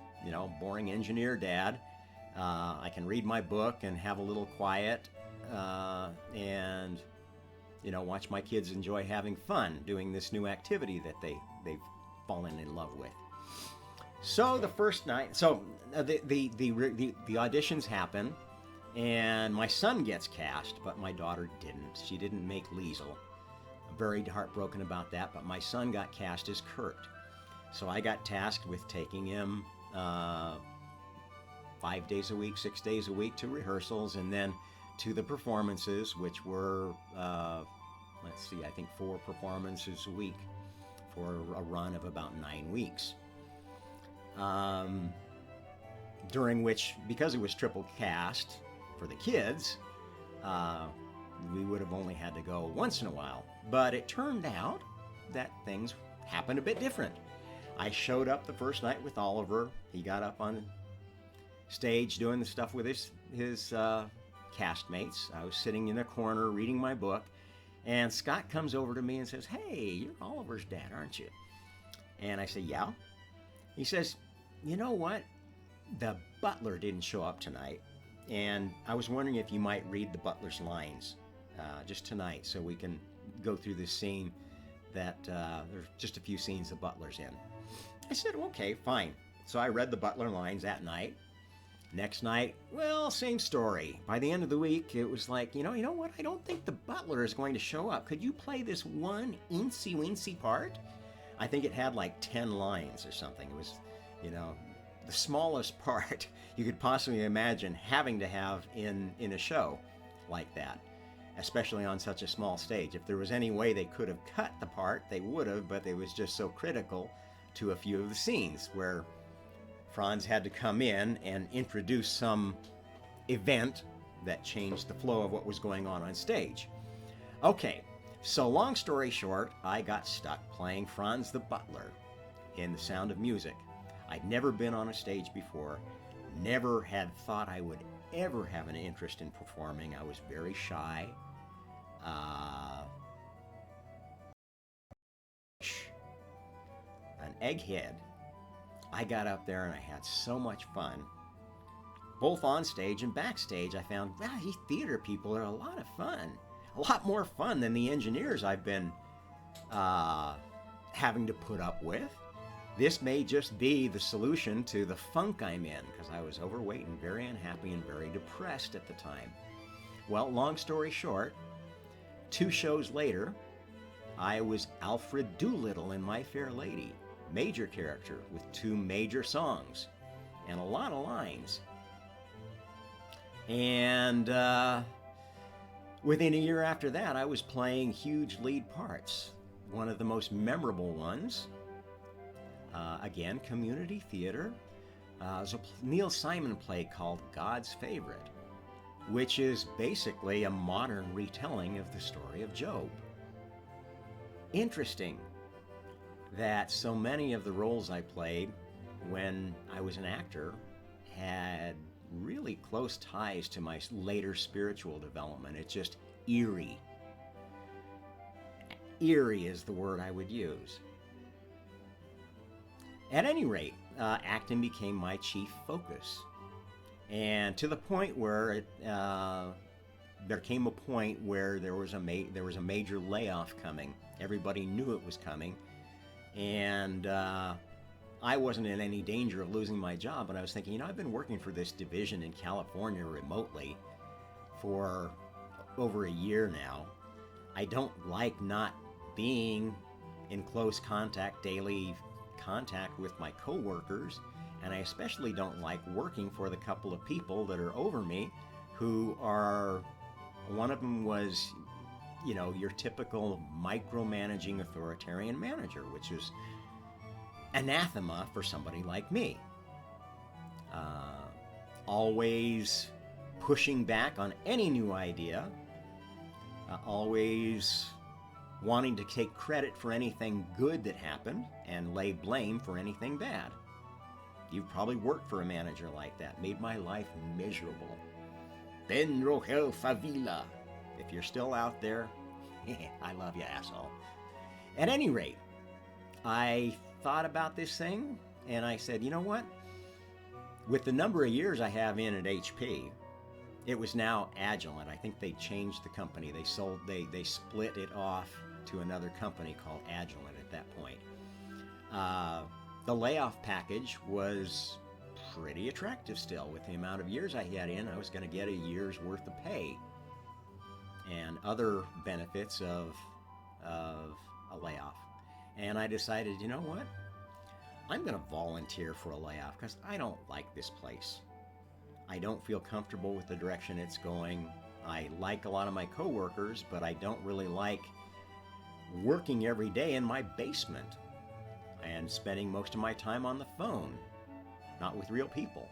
boring engineer dad. I can read my book and have a little quiet, and watch my kids enjoy having fun doing this new activity that they've fallen in love with." So the first night, the auditions happen, and my son gets cast, but my daughter didn't. She didn't make Liesel. I'm very heartbroken about that, but my son got cast as Kurt. So I got tasked with taking him 5 days a week, 6 days a week to rehearsals, and then to the performances, which were, I think 4 performances a week for a run of about 9 weeks. During which, because it was triple cast for the kids, we would have only had to go once in a while. But it turned out that things happened a bit different. I showed up the first night with Oliver. He got up on stage doing the stuff with his castmates. I was sitting in a corner reading my book, and Scott comes over to me and says, "Hey, you're Oliver's dad, aren't you?" And I say, "Yeah." He says, "You know what? The butler didn't show up tonight, and I was wondering if you might read the butler's lines just tonight, so we can go through this scene that there's just a few scenes the butler's in." I said, "Okay, fine." So I read the butler lines that night. Next night, well, same story. By the end of the week, it was like, you know what? I don't think the butler is going to show up. Could you play this one eensy-weensy part? I think it had like 10 lines or something. It was, the smallest part you could possibly imagine having to have in a show like that, especially on such a small stage. If there was any way they could have cut the part, they would have, but it was just so critical to a few of the scenes where Franz had to come in and introduce some event that changed the flow of what was going on stage. Okay, so long story short, I got stuck playing Franz the butler in The Sound of Music. I'd never been on a stage before, never had thought I would ever have an interest in performing. I was very shy. Uh, an egghead. I got up there and I had so much fun. Both on stage and backstage, I found, wow, these theater people are a lot of fun. A lot more fun than the engineers I've been having to put up with. This may just be the solution to the funk I'm in, because I was overweight and very unhappy and very depressed at the time. Well, long story short, 2 shows later, I was Alfred Doolittle in My Fair Lady, major character with 2 major songs and a lot of lines. And within a year after that, I was playing huge lead parts. One of the most memorable ones, again, community theater, was a Neil Simon play called God's Favorite, which is basically a modern retelling of the story of Job. Interesting that so many of the roles I played when I was an actor had really close ties to my later spiritual development. It's just eerie. Eerie is the word I would use. At any rate, acting became my chief focus. And to the point where there came a point where there was a major layoff coming. Everybody knew it was coming, and I wasn't in any danger of losing my job. But I was thinking, I've been working for this division in California remotely for over a year now. I don't like not being in close contact, daily contact with my coworkers, and I especially don't like working for the couple of people that are over me who are, one of them was, your typical micromanaging authoritarian manager, which is anathema for somebody like me. Always pushing back on any new idea, always wanting to take credit for anything good that happened and lay blame for anything bad. You've probably worked for a manager like that. Made my life miserable. Ben Rogel Favila. If you're still out there, I love you, asshole. At any rate, I thought about this thing and I said, you know what? With the number of years I have in at HP, it was now Agilent. I think they changed the company. They split it off to another company called Agilent at that point. The layoff package was pretty attractive still. With the amount of years I had in, I was going to get a year's worth of pay and other benefits of a layoff. And I decided, you know what? I'm going to volunteer for a layoff because I don't like this place. I don't feel comfortable with the direction it's going. I like a lot of my coworkers, but I don't really like working every day in my basement and spending most of my time on the phone, not with real people.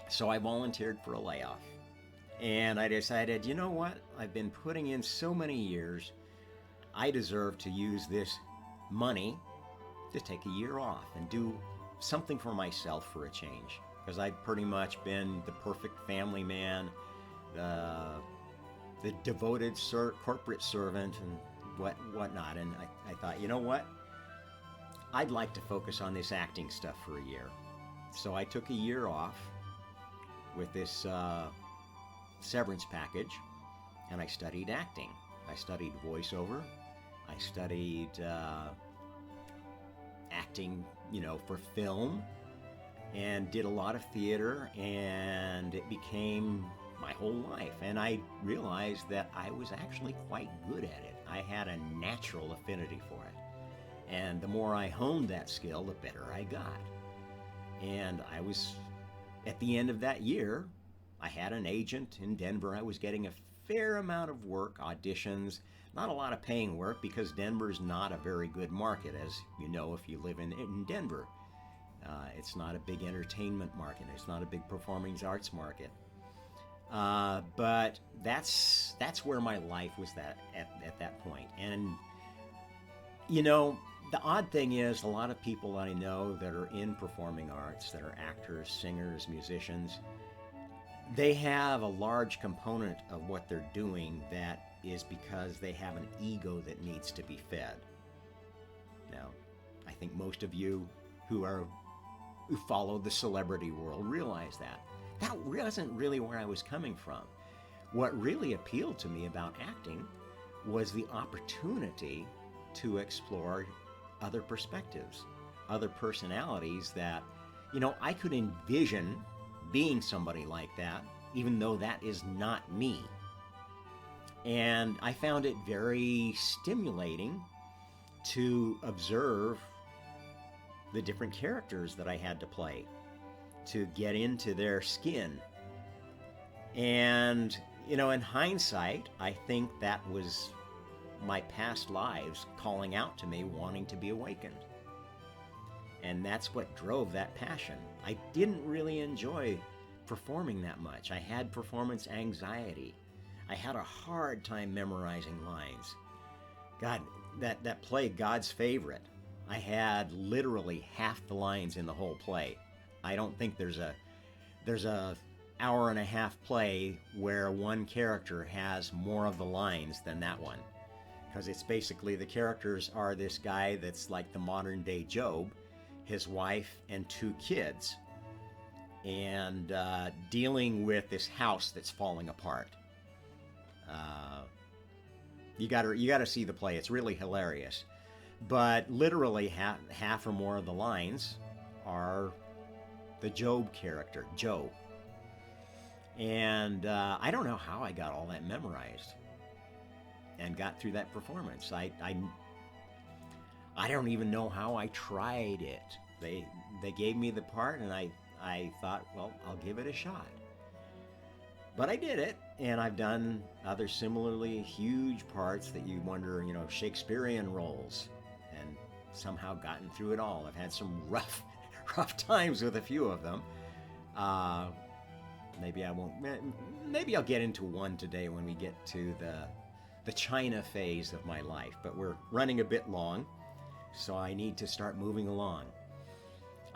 So I volunteered for a layoff. And I decided, you know what? I've been putting in so many years, I deserve to use this money to take a year off and do something for myself for a change. Because I'd pretty much been the perfect family man, the devoted corporate servant and whatnot. And I thought, you know what? I'd like to focus on this acting stuff for a year. So I took a year off with this severance package, and I studied acting. I studied voiceover. I studied acting, for film, and did a lot of theater, and it became my whole life. And I realized that I was actually quite good at it. I had a natural affinity for it. And the more I honed that skill, the better I got. And I was, at the end of that year, I had an agent in Denver. I was getting a fair amount of work, auditions, not a lot of paying work because Denver's not a very good market, as you know if you live in Denver. It's not a big entertainment market. It's not a big performing arts market. But that's where my life was at that point. And, The odd thing is, a lot of people I know that are in performing arts, that are actors, singers, musicians, they have a large component of what they're doing that is because they have an ego that needs to be fed. Now, I think most of you who follow the celebrity world realize that. That wasn't really where I was coming from. What really appealed to me about acting was the opportunity to explore other perspectives, other personalities that, I could envision being somebody like that, even though that is not me. And I found it very stimulating to observe the different characters that I had to play, to get into their skin. And, in hindsight, I think that was my past lives calling out to me, wanting to be awakened. And that's what drove that passion. I didn't really enjoy performing that much. I had performance anxiety. I had a hard time memorizing lines. God, that play, God's Favorite, I had literally half the lines in the whole play. I don't think there's a hour and a half play where one character has more of the lines than that one. Because it's basically, the characters are this guy that's like the modern day Job, his wife and 2 kids, and dealing with this house that's falling apart. You gotta see the play. It's really hilarious. But literally half or more of the lines are the Job character, Joe. And I don't know how I got all that memorized and got through that performance. I don't even know how I tried it. They gave me the part, and I thought, well, I'll give it a shot. But I did it, and I've done other similarly huge parts that you wonder, Shakespearean roles, and somehow gotten through it all. I've had some rough times with a few of them. Maybe I won't. Maybe I'll get into one today when we get to the China phase of my life. But we're running a bit long, so I need to start moving along.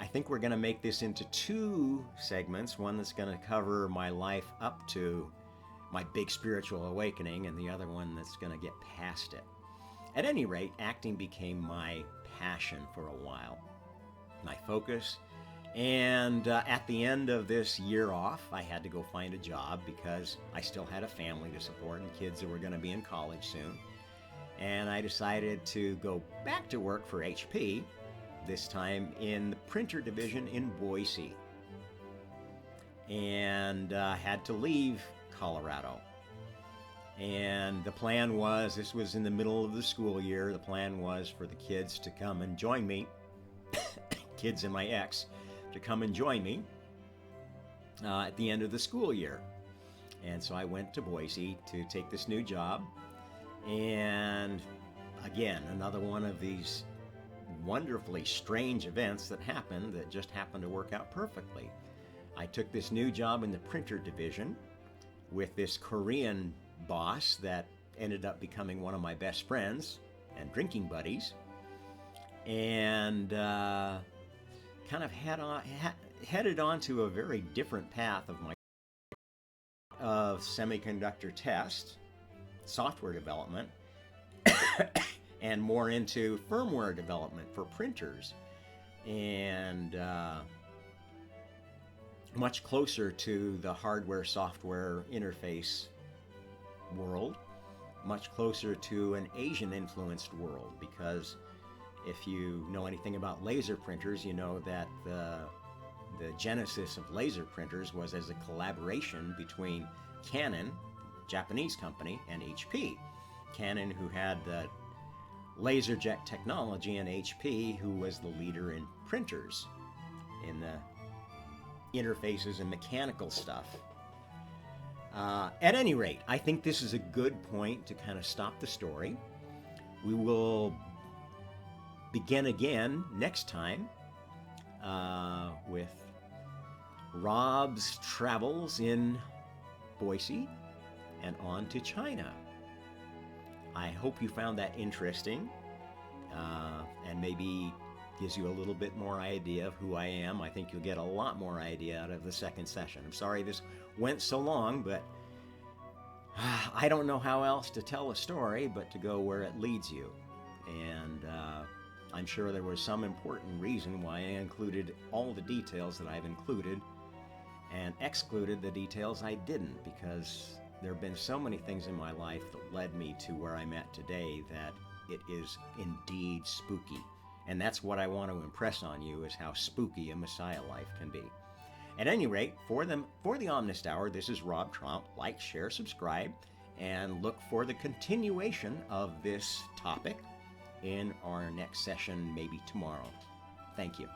I think we're going to make this into 2 segments. One that's going to cover my life up to my big spiritual awakening, and the other one that's going to get past it. At any rate, acting became my passion for a while, my focus. And at the end of this year off, I had to go find a job because I still had a family to support and kids that were going to be in college soon. And I decided to go back to work for HP, this time in the printer division in Boise. And had to leave Colorado. And the plan was, this was in the middle of the school year, the plan was for the kids to come and join me, kids and my ex, to come and join me at the end of the school year. And so I went to Boise to take this new job. And again, another one of these wonderfully strange events that happened that just happened to work out perfectly. I took this new job in the printer division with this Korean boss that ended up becoming one of my best friends and drinking buddies, and kind of headed on to a very different path of semiconductor test, software development, and more into firmware development for printers, and much closer to the hardware-software interface world, much closer to an Asian-influenced world, because if you know anything about laser printers, you know that the genesis of laser printers was as a collaboration between Canon, Japanese company, and HP. Canon, who had the laserjet technology, and HP, who was the leader in printers, in the interfaces and mechanical stuff. At any rate, I think this is a good point to kind of stop the story. We will begin again next time with Rob's travels in Boise and on to China. I hope you found that interesting. and maybe gives you a little bit more idea of who I am. I think you'll get a lot more idea out of the second session. I'm sorry this went so long, but I don't know how else to tell a story but to go where it leads you. And I'm sure there was some important reason why I included all the details that I've included and excluded the details I didn't, because there have been so many things in my life that led me to where I'm at today that it is indeed spooky. And that's what I want to impress on you, is how spooky a Messiah life can be. At any rate, for the Omnist Hour, this is Rob Tromp. Like, share, subscribe, and look for the continuation of this topic in our next session, maybe tomorrow. Thank you.